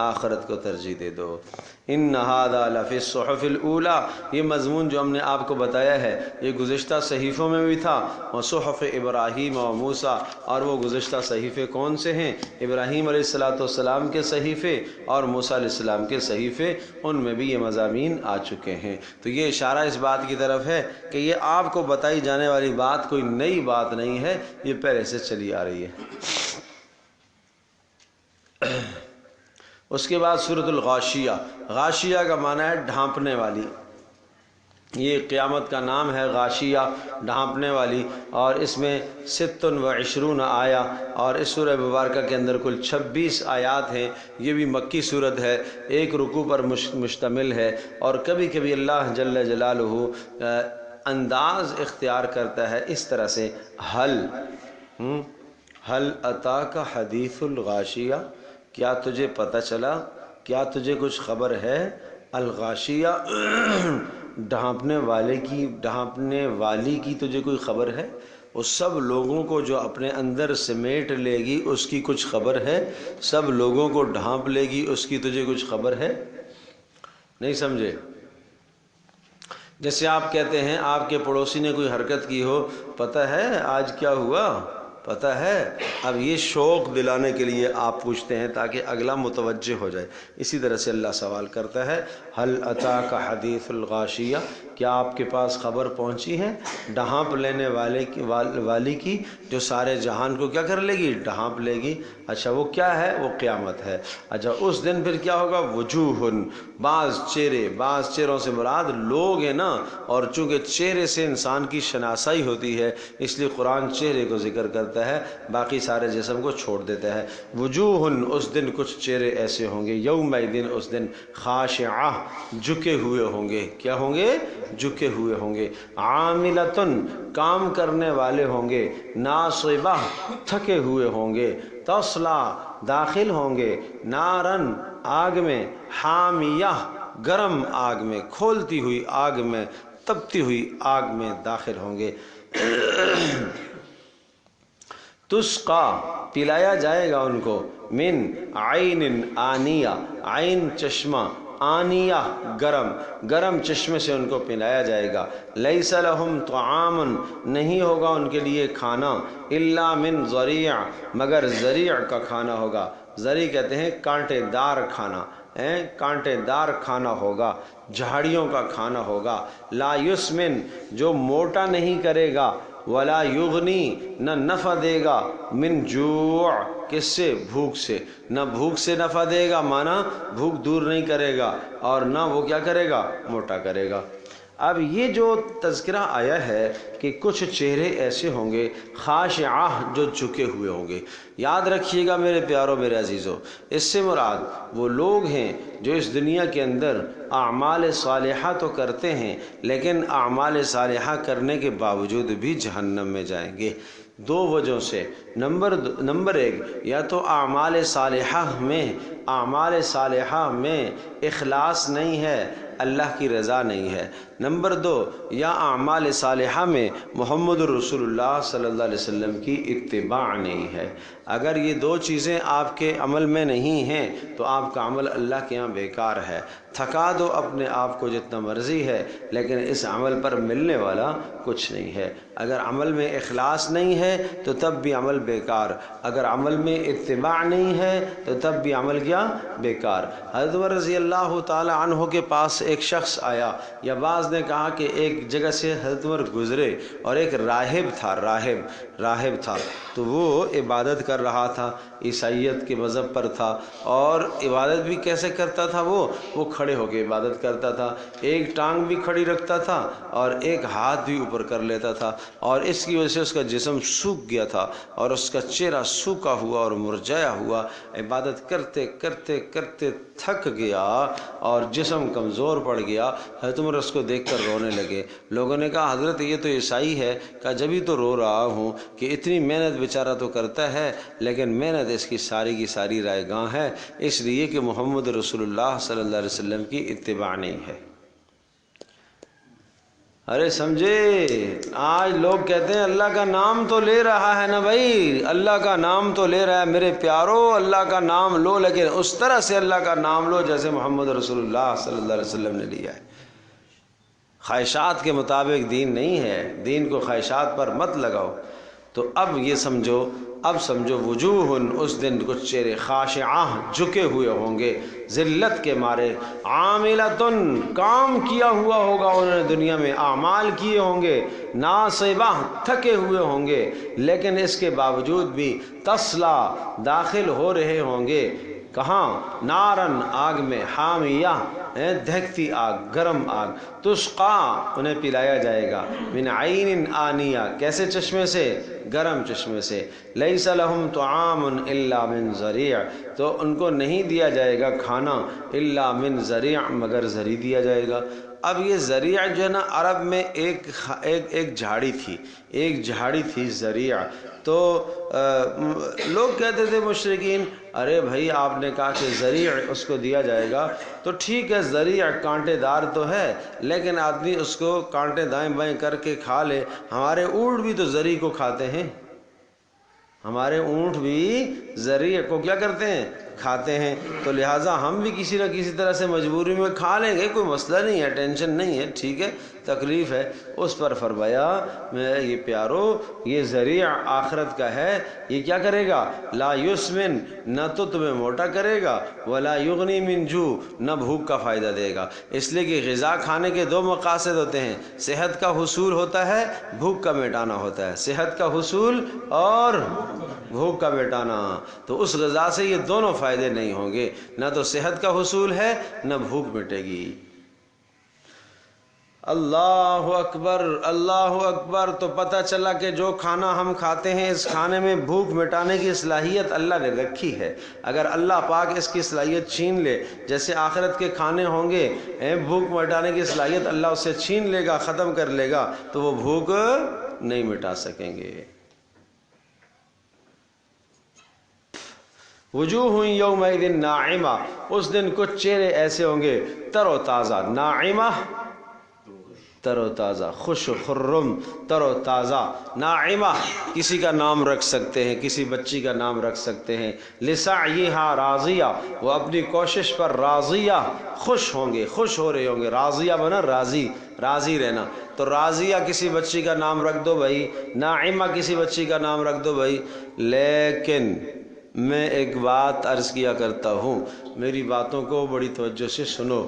آخرت کو ترجیح دے دو. ان ھذا لفی الصحف الاولی، یہ مضمون جو ہم نے آپ کو بتایا ہے یہ گزشتہ صحیفوں میں بھی تھا، صحف ابراہیم و موسیٰ. اور وہ گزشتہ صحیفے کون سے ہیں؟ ابراہیم علیہ السلام کے صحیفے اور موسیٰ علیہ السلام کے صحیفے، ان میں بھی یہ مضامین آ چکے ہیں. تو یہ اشارہ اس بات کی طرف ہے کہ یہ آپ کو بتائی جانے والی بات کوئی نئی بات نہیں ہے، یہ پہلے سے چلی آ رہی ہے. اس کے بعد سورۃ الغاشیہ. غاشیہ کا معنی ہے ڈھانپنے والی، یہ قیامت کا نام ہے غاشیہ، ڈھانپنے والی. اور اس میں 26 آیا، اور اس سورہ مبارکہ کے اندر کل 26 آیات ہیں. یہ بھی مکی صورت ہے، ایک رکوع پر مشتمل ہے. اور کبھی کبھی اللہ جل جلالہ انداز اختیار کرتا ہے اس طرح سے، حل اتاک حدیث الغاشیہ، کیا تجھے پتہ چلا، کیا تجھے کچھ خبر ہے؟ الغاشیہ، ڈھانپنے والی کی تجھے کوئی خبر ہے؟ اس سب لوگوں کو جو اپنے اندر سمیٹ لے گی اس کی کچھ خبر ہے؟ سب لوگوں کو ڈھانپ لے گی اس کی تجھے کچھ خبر ہے؟ نہیں سمجھے؟ جیسے آپ کہتے ہیں آپ کے پڑوسی نے کوئی حرکت کی ہو، پتہ ہے آج کیا ہوا، پتہ ہے، اب یہ شوق دلانے کے لیے آپ پوچھتے ہیں تاکہ اگلا متوجہ ہو جائے۔ اسی طرح سے اللہ سوال کرتا ہے، هل اتاک حدیث الغاشیہ، کیا آپ کے پاس خبر پہنچی ہے ڈھانپ لینے والی کی، جو سارے جہان کو کیا کر لے گی، ڈھانپ لے گی۔ اچھا وہ کیا ہے، وہ قیامت ہے۔ اچھا اس دن پھر کیا ہوگا، وجوہ، بعض چہرے، بعض چہروں سے مراد لوگ ہیں نا، اور چونکہ چہرے سے انسان کی شناسائی ہوتی ہے اس لیے قرآن چہرے کو ذکر کرتا ہے، باقی سارے جسم کو چھوڑ دیتا ہے۔ وجوہ، اس دن کچھ چہرے ایسے ہوں گے، یومئذ، اس دن، خاشعہ، جھکے ہوئے ہوں گے، کیا ہوں گے، جھکے ہوئے ہوں گے، عاملۃ، کام کرنے والے ہوں گے، ناصبہ، تھکے ہوئے ہوں گے، تصلا، داخل ہوں گے، نارن، آگ میں، حامیہ، گرم آگ میں، کھولتی ہوئی آگ میں، تپتی ہوئی آگ میں داخل ہوں گے۔ تسقا، پلایا جائے گا ان کو، من عین آنیہ، عین چشمہ، آنیہ گرم، گرم چشمے سے ان کو پلایا جائے گا۔ لیس لہم طعام، نہیں ہوگا ان کے لیے کھانا، الا من ضریع، مگر ضریع کا کھانا ہوگا۔ ضریع کہتے ہیں کانٹے دار کھانا، کانٹے دار کھانا ہوگا، جھاڑیوں کا کھانا ہوگا۔ لا یسمن، جو موٹا نہیں کرے گا، ولا یغنی، نہ نفع دے گا، من جوع، کس سے، بھوک سے، نہ بھوک سے نفع دے گا، مانا بھوک دور نہیں کرے گا، اور نہ وہ کیا کرے گا، موٹا کرے گا۔ اب یہ جو تذکرہ آیا ہے کہ کچھ چہرے ایسے ہوں گے، خاشعہ، جو جھکے ہوئے ہوں گے، یاد رکھیے گا میرے پیاروں، میرے عزیزوں، اس سے مراد وہ لوگ ہیں جو اس دنیا کے اندر اعمال صالحہ تو کرتے ہیں لیکن اعمال صالحہ کرنے کے باوجود بھی جہنم میں جائیں گے، دو وجہوں سے۔ نمبر ایک، یا تو اعمال صالحہ میں اخلاص نہیں ہے، اللہ کی رضا نہیں ہے۔ نمبر دو، یا اعمال صالحہ میں محمد رسول اللہ صلی اللہ علیہ وسلم کی اتباع نہیں ہے۔ اگر یہ دو چیزیں آپ کے عمل میں نہیں ہیں تو آپ کا عمل اللہ کے ہاں بیکار ہے۔ تھکا دو اپنے آپ کو جتنا مرضی ہے لیکن اس عمل پر ملنے والا کچھ نہیں ہے۔ اگر عمل میں اخلاص نہیں ہے تو تب بھی عمل بیکار، اگر عمل میں اتباع نہیں ہے تو تب بھی عمل کیا، بیکار۔ حضرت عمر رضی اللہ تعالی عنہ کے پاس ایک شخص آیا، یا بعض نے کہا کہ ایک جگہ سے حضرت عمر گزرے اور ایک راہب تھا تو وہ عبادت کر رہا تھا، عیسائیت کے مذہب پر تھا، اور عبادت بھی کیسے کرتا تھا، وہ کھڑے ہو کے عبادت کرتا تھا، ایک ٹانگ بھی کھڑی رکھتا تھا اور ایک ہاتھ بھی اوپر کر لیتا تھا، اور اس کی وجہ سے اس کا جسم سوکھ گیا تھا اور اس کا چہرہ سوکھا ہوا اور مرجھایا ہوا، عبادت کرتے کرتے کرتے تھک گیا اور جسم کمزور پڑ گیا۔ حضرت عمر اس کو دیکھ کر رونے لگے۔ لوگوں نے کہا حضرت یہ تو عیسائی ہے، کہا جبھی تو رو رہا ہوں کہ اتنی محنت بیچارہ تو کرتا ہے لیکن محنت اس کی ساری رائے گاں ہے، اس لیے کہ محمد رسول اللہ صلی اللہ علیہ وسلم کی اتباع نہیں ہے۔ ارے سمجھے، آج لوگ کہتے ہیں اللہ کا نام تو لے رہا ہے نا بھائی، اللہ کا نام تو لے رہا ہے میرے پیارو، اللہ کا نام لو لیکن اس طرح سے اللہ کا نام لو جیسے محمد رسول اللہ صلی اللہ علیہ وسلم نے لیا ہے۔ خواہشات کے مطابق دین نہیں ہے، دین کو خواہشات پر مت لگاؤ۔ تو اب یہ سمجھو وجوہ، اس دن کچھ چہرے، خاشعہ، جھکے ہوئے ہوں گے ذلت کے مارے، عاملۃ، کام کیا ہوا ہوگا انہوں نے دنیا میں، اعمال کیے ہوں گے، ناصبہ، تھکے ہوئے ہوں گے لیکن اس کے باوجود بھی تصلا، داخل ہو رہے ہوں گے، کہاں، نارن، آگ میں، حامیہ، دہکتی آگ، گرم آگ، تسقا، انہیں پلایا جائے گا، من عین آنیہ، کیسے چشمے سے، گرم چشمے سے، لیس لہم طعام الا من ضریع، تو ان کو نہیں دیا جائے گا کھانا، الا من ضریع، مگر زری دیا جائے گا۔ اب یہ ذریع جو ہے نا، عرب میں ایک جھاڑی تھی ذریع، تو لوگ کہتے تھے مشرکین، ارے بھائی آپ نے کہا کہ ذریع اس کو دیا جائے گا تو ٹھیک ہے، ذریع کانٹے دار تو ہے لیکن آدمی اس کو کانٹے دائیں بائیں کر کے کھا لے، ہمارے اونٹ بھی تو ذریع کو کھاتے ہیں، ہمارے اونٹ بھی ذریع کو کیا کرتے ہیں، کھاتے ہیں، تو لہٰذا ہم بھی کسی نہ کسی طرح سے مجبوری میں کھا لیں گے، کوئی مسئلہ نہیں ہے، ٹینشن نہیں ہے، ٹھیک ہے، تکلیف ہے۔ اس پر فرمایا یہ پیارو، یہ ذریعہ آخرت کا ہے، یہ کیا کرے گا؟ لا یسمن، نہ تو تمہیں موٹا کرے گا، ولا یغنی من جو، نہ بھوک کا فائدہ دے گا۔ اس لیے کہ غذا کھانے کے دو مقاصد ہوتے ہیں، صحت کا حصول ہوتا ہے، بھوک کا مٹانا ہوتا ہے، صحت کا حصول اور بھوک کا مٹانا۔ تو اس غذا سے یہ دونوں فائدے نہیں ہوں گے، نہ تو صحت کا حصول ہے نہ بھوک مٹے گی۔ اللہ اکبر، اللہ اکبر۔ تو پتہ چلا کہ جو کھانا ہم کھاتے ہیں اس کھانے میں بھوک مٹانے کی صلاحیت اللہ نے رکھی ہے۔ اگر اللہ پاک اس کی صلاحیت چھین لے، جیسے آخرت کے کھانے ہوں گے، بھوک مٹانے کی صلاحیت اللہ اسے چھین لے گا، ختم کر لے گا، تو وہ بھوک نہیں مٹا سکیں گے۔ وجوہ یومئذ ناعمہ، اس دن کچھ چہرے ایسے ہوں گے تر و تازہ، ناعمہ تر و تازہ، خوش و خرم، تر و تازہ۔ ناعمہ کسی کا نام رکھ سکتے ہیں، کسی بچی کا نام رکھ سکتے ہیں۔ لسعیہا راضیہ، وہ اپنی کوشش پر راضیہ، خوش ہوں گے، خوش ہو رہے ہوں گے۔ راضیہ بنا راضی، راضی رہنا، تو راضیہ کسی بچی کا نام رکھ دو بھائی، ناعمہ کسی بچی کا نام رکھ دو بھائی۔ لیکن میں ایک بات عرض کیا کرتا ہوں، میری باتوں کو بڑی توجہ سے سنو،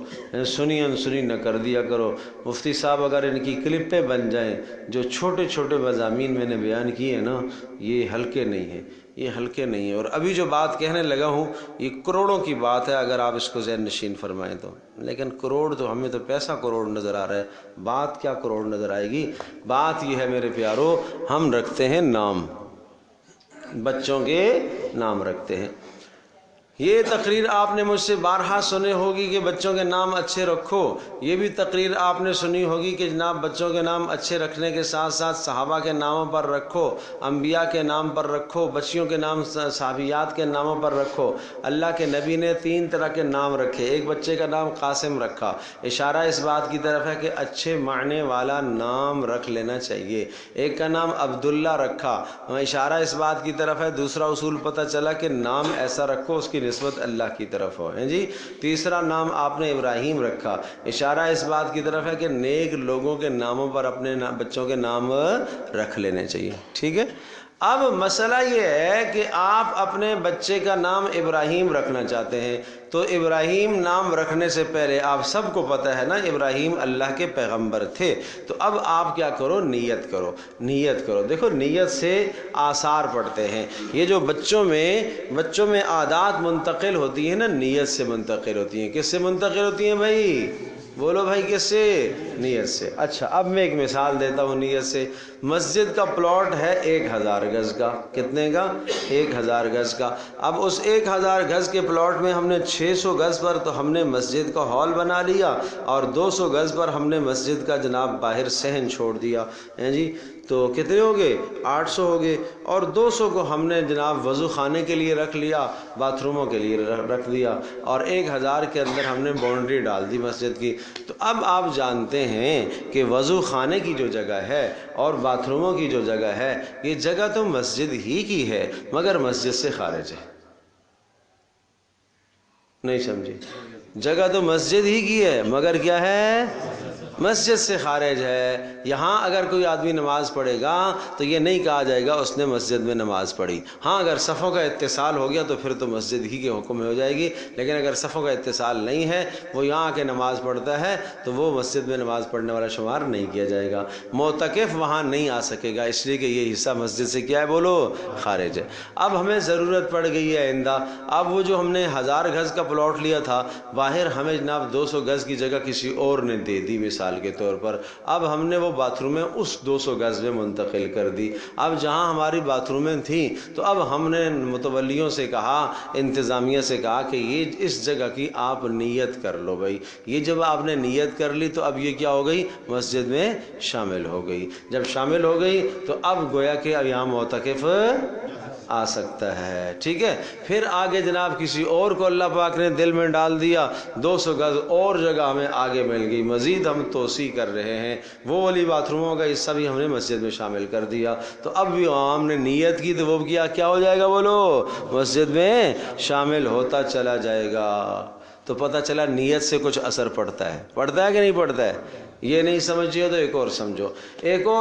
سنی انسنی نہ کر دیا کرو۔ مفتی صاحب اگر ان کی کلپیں بن جائیں، جو چھوٹے چھوٹے مضامین میں نے بیان کیے ہیں نا، یہ ہلکے نہیں ہیں، یہ ہلکے نہیں ہیں۔ اور ابھی جو بات کہنے لگا ہوں یہ کروڑوں کی بات ہے اگر آپ اس کو ذہن نشین فرمائیں تو، لیکن کروڑ تو ہمیں تو پیسہ کروڑ نظر آ رہا ہے، بات کیا کروڑ نظر آئے گی؟ بات یہ ہے میرے پیارو، ہم رکھتے ہیں نام، بچوں کے نام رکھتے ہیں۔ یہ تقریر آپ نے مجھ سے بارہا سنی ہوگی کہ بچوں کے نام اچھے رکھو، یہ بھی تقریر آپ نے سنی ہوگی کہ جناب بچوں کے نام اچھے رکھنے کے ساتھ ساتھ صحابہ کے ناموں پر رکھو، انبیاء کے نام پر رکھو، بچیوں کے نام صحابیات کے ناموں پر رکھو۔ اللہ کے نبی نے 3 طرح کے نام رکھے، ایک بچے کا نام قاسم رکھا، اشارہ اس بات کی طرف ہے کہ اچھے معنی والا نام رکھ لینا چاہیے۔ ایک کا نام عبداللہ رکھا، اشارہ اس بات کی طرف ہے، دوسرا اصول پتہ چلا کہ نام ایسا رکھو اس کی نسبت اللہ کی طرف ہو، ہیں جی۔ تیسرا نام آپ نے ابراہیم رکھا، اشارہ اس بات کی طرف ہے کہ نیک لوگوں کے ناموں پر اپنے بچوں کے نام رکھ لینے چاہیے، ٹھیک ہے۔ اب مسئلہ یہ ہے کہ آپ اپنے بچے کا نام ابراہیم رکھنا چاہتے ہیں، تو ابراہیم نام رکھنے سے پہلے آپ سب کو پتہ ہے نا ابراہیم اللہ کے پیغمبر تھے، تو اب آپ کیا کرو؟ نیت کرو، نیت کرو۔ دیکھو نیت سے آثار پڑتے ہیں، یہ جو بچوں میں عادات منتقل ہوتی ہیں نا، نیت سے منتقل ہوتی ہیں۔ کس سے منتقل ہوتی ہیں بھائی؟ بولو بھائی، کس سے؟ نیت سے۔ اچھا اب میں ایک مثال دیتا ہوں نیت سے۔ مسجد کا پلاٹ ہے 1000 گز کا، کتنے کا؟ 1000 گز کا۔ اب اس 1000 گز کے پلاٹ میں ہم نے 600 گز پر تو ہم نے مسجد کا ہال بنا لیا، اور 200 گز پر ہم نے مسجد کا جناب باہر صحن چھوڑ دیا، ہیں جی۔ تو کتنے ہو گئے؟ 800 ہو گئے، اور 200 کو ہم نے جناب وضو خانے کے لیے رکھ لیا، باتھ روموں کے لیے رکھ دیا، اور 1000 کے اندر ہم نے باؤنڈری ڈال دی مسجد کی۔ تو اب آپ جانتے ہیں کہ وضو خانے کی جو جگہ ہے اور باتھ روموں کی جو جگہ ہے، یہ جگہ تو مسجد ہی کی ہے مگر مسجد سے خارج ہے، نہیں سمجھے؟ جگہ تو مسجد ہی کی ہے مگر کیا ہے؟ مسجد سے خارج ہے۔ یہاں اگر کوئی آدمی نماز پڑھے گا تو یہ نہیں کہا جائے گا اس نے مسجد میں نماز پڑھی۔ ہاں اگر صفوں کا اتصال ہو گیا تو پھر تو مسجد ہی کے حکم میں ہو جائے گی، لیکن اگر صفوں کا اتصال نہیں ہے، وہ یہاں آ کے نماز پڑھتا ہے، تو وہ مسجد میں نماز پڑھنے والا شمار نہیں کیا جائے گا۔ معتکف وہاں نہیں آ سکے گا، اس لیے کہ یہ حصہ مسجد سے کیا ہے؟ بولو، خارج ہے۔ اب ہمیں ضرورت پڑ گئی ہے آئندہ، اب وہ جو ہم نے 1000 گز کا پلاٹ لیا تھا، باہر ہمیں جناب 200 گز کی جگہ کسی اور نے دے دی مثال کے طور پر، اب ہم نے وہ باتھ رومیں اس 200 گز میں منتقل کر دی۔ اب جہاں ہماری باتھ رومیں تھیں تو اب ہم نے متولیوں سے کہا، انتظامیہ سے کہا کہ یہ اس جگہ کی آپ نیت کر لو بھائی۔ یہ جب آپ نے نیت کر لی تو اب یہ کیا ہو گئی؟ مسجد میں شامل ہو گئی۔ جب شامل ہو گئی تو اب گویا کہ اب یہاں معتکف آ سکتا ہے. ٹھیک ہے. پھر آگے جناب کسی اور کو اللہ پاک نے دل میں ڈال دیا, 200 گز اور جگہ ہمیں آگے مل گئی, مزید ہم توسیع کر رہے ہیں, وہ والی باتھ روموں کا حصہ بھی ہم نے مسجد میں شامل کر دیا. تو اب بھی عوام نے نیت کی تو وہ کیا ہو جائے گا, بولو, مسجد میں شامل ہوتا چلا جائے گا. تو پتہ چلا نیت سے کچھ اثر پڑتا ہے کہ نہیں پڑتا ہے. یہ نہیں سمجھیے تو ایک اور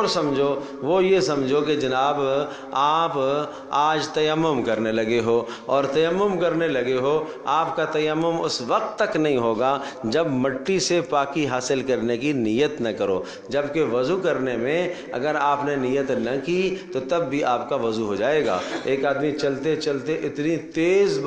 سمجھو, وہ یہ سمجھو کہ جناب آپ آج تیمم کرنے لگے ہو, اور تیمم کرنے لگے ہو, آپ کا تیمم اس وقت تک نہیں ہوگا جب مٹی سے پاکی حاصل کرنے کی نیت نہ کرو. جبکہ وضو کرنے میں اگر آپ نے نیت نہ کی تو تب بھی آپ کا وضو ہو جائے گا. ایک آدمی چلتے چلتے اتنی تیز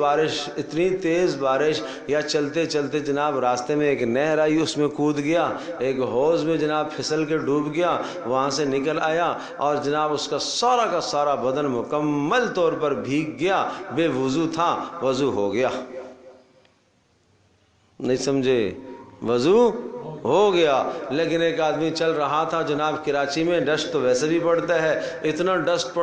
بارش یا چلتے چلتے جناب راستے میں ایک نہر آئی, اس میں کود گیا, ایک حوض میں جناب پھسل کے ڈوب گیا, وہاں سے نکل آیا اور جناب اس کا سارا بدن مکمل طور پر بھیگ گیا, بے وضو تھا, وضو ہو گیا. نہیں سمجھے, وضو ہو گیا. لیکن ایک آدمی چل رہا تھا جناب کراچی میں, ڈسٹ تو ویسے بھی پڑتا ہے, اتنا ڈسٹ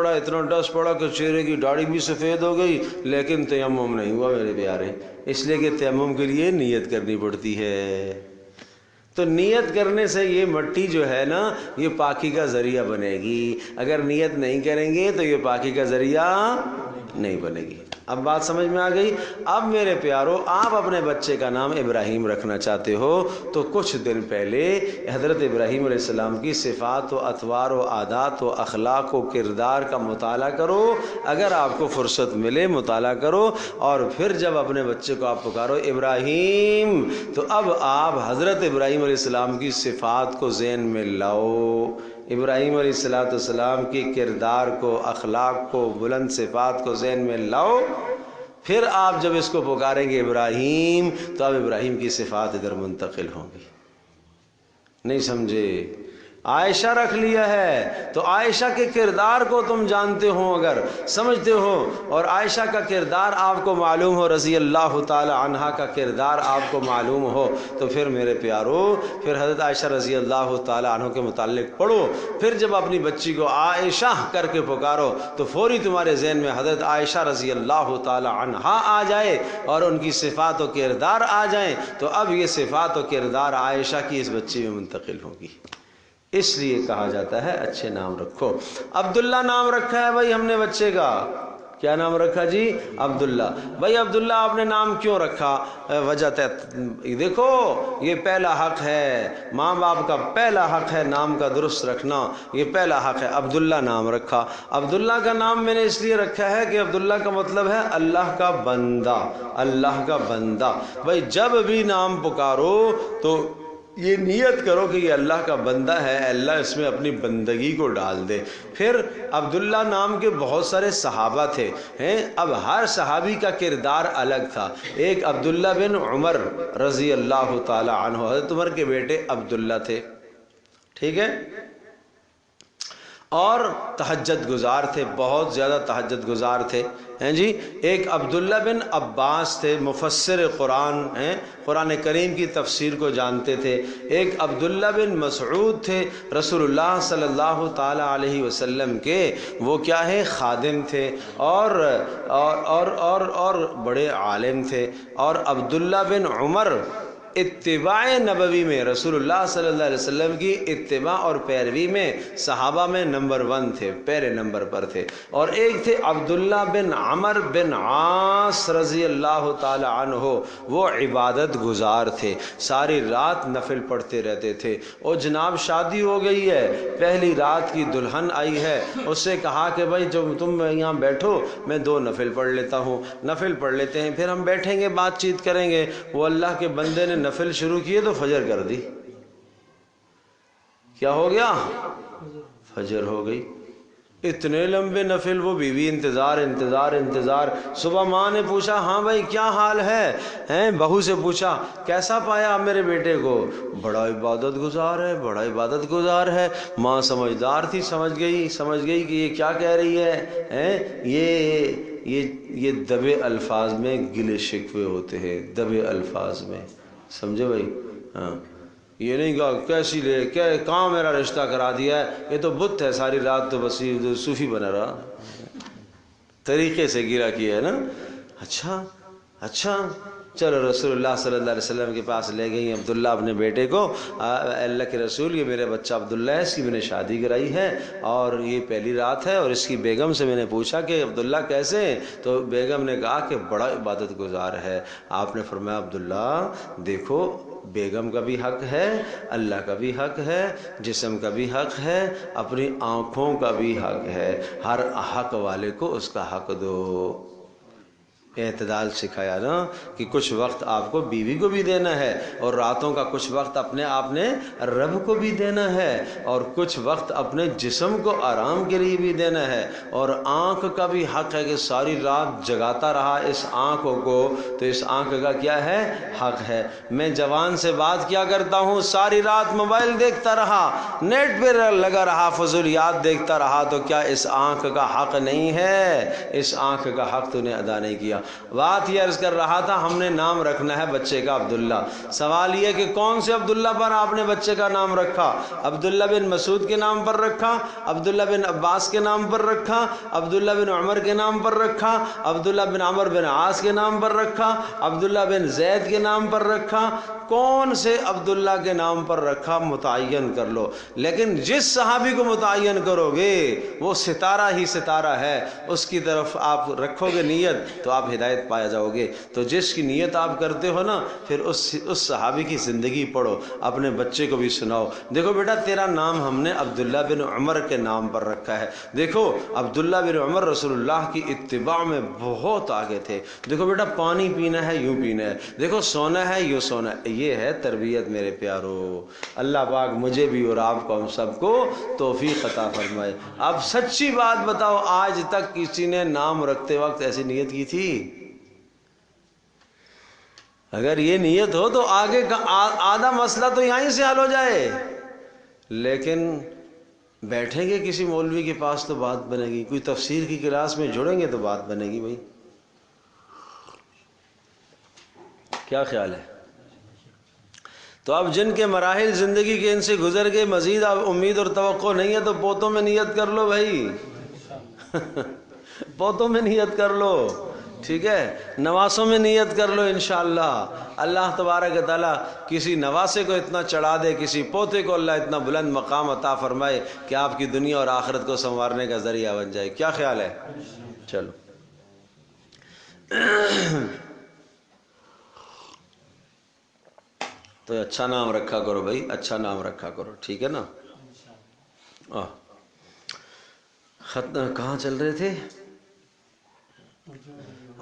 پڑا کہ چہرے کی داڑھی بھی سفید ہو گئی, لیکن تیمم نہیں ہوا میرے پیارے. اس لیے کہ تیمم کے لیے نیت کرنی پڑتی ہے. تو نیت کرنے سے یہ مٹی جو ہے نا یہ پاکی کا ذریعہ بنے گی. اگر نیت نہیں کریں گے تو یہ پاکی کا ذریعہ نہیں بنے گی. اب بات سمجھ میں آ گئی. اب میرے پیارو, آپ اپنے بچے کا نام ابراہیم رکھنا چاہتے ہو تو کچھ دن پہلے حضرت ابراہیم علیہ السلام کی صفات و اطوار و عادات و اخلاق و کردار کا مطالعہ کرو. اگر آپ کو فرصت ملے مطالعہ کرو, اور پھر جب اپنے بچے کو آپ پکارو ابراہیم, تو اب آپ حضرت ابراہیم علیہ السلام کی صفات کو ذہن میں لاؤ, ابراہیم علیہ السلام کی کردار کو, اخلاق کو, بلند صفات کو ذہن میں لاؤ. پھر آپ جب اس کو پکاریں گے ابراہیم, تو اب ابراہیم کی صفات ادھر منتقل ہوں گی. نہیں سمجھے؟ عائشہ رکھ لیا ہے تو عائشہ کے کردار کو تم جانتے ہو, اگر سمجھتے ہو, اور عائشہ کا کردار آپ کو معلوم ہو, رضی اللہ تعالی عنہا کا کردار آپ کو معلوم ہو, تو پھر میرے پیارو, پھر حضرت عائشہ رضی اللہ تعالی عنہ کے متعلق پڑھو. پھر جب اپنی بچی کو عائشہ کر کے پکارو تو فوری تمہارے ذہن میں حضرت عائشہ رضی اللہ تعالی عنہا آ جائے اور ان کی صفات و کردار آ جائیں, تو اب یہ صفات و کردار عائشہ کی اس بچی میں منتقل ہوگی. اس لیے کہا جاتا ہے اچھے نام رکھو. عبداللہ نام رکھا ہے بھائی ہم نے بچے کا. کیا نام رکھا جی؟ عبداللہ. بھائی عبداللہ آپ نے نام کیوں رکھا؟ وجہ دیکھو, یہ پہلا حق ہے, ماں باپ کا پہلا حق ہے نام کا درست رکھنا, یہ پہلا حق ہے. عبداللہ نام رکھا. عبداللہ کا نام میں نے اس لیے رکھا ہے کہ عبداللہ کا مطلب ہے اللہ کا بندہ, اللہ کا بندہ. بھائی جب بھی نام پکارو تو یہ نیت کرو کہ یہ اللہ کا بندہ ہے, اللہ اس میں اپنی بندگی کو ڈال دے. پھر عبداللہ نام کے بہت سارے صحابہ تھے ہیں. اب ہر صحابی کا کردار الگ تھا. ایک عبداللہ بن عمر رضی اللہ تعالی عنہ, حضرت عمر کے بیٹے عبداللہ تھے, ٹھیک ہے, اور تہجد گزار تھے, بہت زیادہ تہجد گزار تھے ہیں جی. ایک عبداللہ بن عباس تھے, مفسر قرآن ہیں, قرآن کریم کی تفسیر کو جانتے تھے. ایک عبداللہ بن مسعود تھے, رسول اللہ صلی اللہ تعالی علیہ وسلم کے وہ کیا ہے, خادم تھے, اور بڑے عالم تھے. اور عبداللہ بن عمر اتباع نبوی میں, رسول اللہ صلی اللہ علیہ وسلم کی اتباع اور پیروی میں صحابہ میں نمبر 1 تھے, پہلے نمبر پر تھے. اور ایک تھے عبداللہ بن عمر بن عاص رضی اللہ تعالی عنہ, وہ عبادت گزار تھے, ساری رات نفل پڑھتے رہتے تھے. اور جناب شادی ہو گئی ہے, پہلی رات کی دلہن آئی ہے, اس سے کہا کہ بھائی جو تم یہاں بیٹھو, میں 2 نفل پڑھ لیتا ہوں. نفل پڑھ لیتے ہیں, پھر ہم بیٹھیں گے بات چیت کریں گے. وہ اللہ کے بندے نے نفل شروع کیے تو فجر کر دی. کیا ہو گیا؟ فجر ہو گئی. اتنے لمبے نفل, وہ بیوی انتظار. صبح ماں نے پوچھا, ہاں بھائی کیا حال ہے؟ بہو سے پوچھا کیسا پایا میرے بیٹے کو؟ بڑا عبادت گزار ہے. ماں سمجھدار تھی, سمجھ گئی کہ یہ کیا کہہ رہی ہے. یہ دبے الفاظ میں گلے شکوے ہوتے ہیں, دبے الفاظ میں, سمجھے بھائی؟ ہاں, یہ نہیں کہا کیسی لے کیا کہاں میرا رشتہ کرا دیا ہے, یہ تو بت ہے, ساری رات تو بس صوفی بنا رہا. طریقے سے گرا کیا ہے نا. اچھا چلو رسول اللہ صلی اللہ علیہ وسلم کے پاس لے گئی عبداللہ اپنے بیٹے کو. اللہ کے رسول یہ میرا بچہ عبداللہ ہے، اس کی میں نے شادی کرائی ہے اور یہ پہلی رات ہے، اور اس کی بیگم سے میں نے پوچھا کہ عبداللہ کیسے ہیں؟ تو بیگم نے کہا کہ بڑا عبادت گزار ہے. آپ نے فرمایا عبداللہ دیکھو بیگم کا بھی حق ہے، اللہ کا بھی حق ہے، جسم کا بھی حق ہے، اپنی آنکھوں کا بھی حق ہے. ہر حق والے کو اس کا حق دو. اعتدال سکھایا نا کہ کچھ وقت آپ کو بیوی کو بھی دینا ہے، اور راتوں کا کچھ وقت اپنے آپ نے رب کو بھی دینا ہے، اور کچھ وقت اپنے جسم کو آرام کے لیے بھی دینا ہے. اور آنکھ کا بھی حق ہے کہ ساری رات جگاتا رہا اس آنکھوں کو، تو اس آنکھ کا کیا ہے؟ حق ہے. میں جوان سے بات کیا کرتا ہوں، ساری رات موبائل دیکھتا رہا، نیٹ پہ لگا رہا، فضولیات دیکھتا رہا، تو کیا اس آنکھ کا حق نہیں ہے؟ اس آنکھ کا حق تو نے ادا نہیں کیا. بات یہ عرض کر رہا تھا ہم نے نام رکھنا ہے بچے کا عبداللہ. سوال یہ کہ کون سے عبداللہ پر آپ نے بچے کا نام رکھا؟ عبداللہ بن مسعود کے نام پر رکھا، عبداللہ بن عباس کے نام پر رکھا، عبداللہ بن عمر کے نام پر رکھا، عبداللہ بن عمر بن عاص کے نام پر رکھا، عبداللہ بن زید کے نام پر رکھا؟ کون سے عبداللہ کے نام پر رکھا متعین کر لو. لیکن جس صحابی کو متعین کرو گے وہ ستارہ ہی ستارہ ہے، اس کی طرف آپ رکھو گے نیت تو آپ ہدایت پایا جاؤ گے. تو جس کی نیت آپ کرتے ہو نا، پھر اس صحابی کی زندگی پڑھو، اپنے بچے کو بھی سناؤ. دیکھو بیٹا تیرا نام ہم نے عبداللہ بن عمر کے نام پر رکھا ہے. دیکھو عبداللہ بن عمر رسول اللہ کی اتباع میں بہت آگے تھے. دیکھو بیٹا پانی پینا ہے یوں پینا ہے، دیکھو سونا ہے یوں سونا ہے. یہ ہے تربیت میرے پیارو. اللہ پاک مجھے بھی اور آپ کو ہم سب کو توفیق عطا فرمائے. اب سچی بات بتاؤ، آج تک کسی نے نام رکھتے وقت ایسی نیت کی تھی؟ اگر یہ نیت ہو تو آگے کا آدھا مسئلہ تو یہیں سے حل ہو جائے. لیکن بیٹھیں گے کسی مولوی کے پاس تو بات بنے گی، کوئی تفسیر کی کلاس میں جڑیں گے تو بات بنے گی. بھائی کیا خیال ہے؟ تو اب جن کے مراحل زندگی کے ان سے گزر گئے، مزید اب امید اور توقع نہیں ہے تو پوتوں میں نیت کر لو بھائی. پوتوں میں نیت کر لو، ٹھیک ہے، نواسوں میں نیت کر لو. انشاءاللہ اللہ تبارک و تعالیٰ کسی نواسے کو اتنا چڑھا دے، کسی پوتے کو اللہ اتنا بلند مقام عطا فرمائے کہ آپ کی دنیا اور آخرت کو سنوارنے کا ذریعہ بن جائے. کیا خیال ہے؟ چلو تو اچھا نام رکھا کرو بھائی، اچھا نام رکھا کرو، ٹھیک ہے نا. کہاں چل رہے تھے؟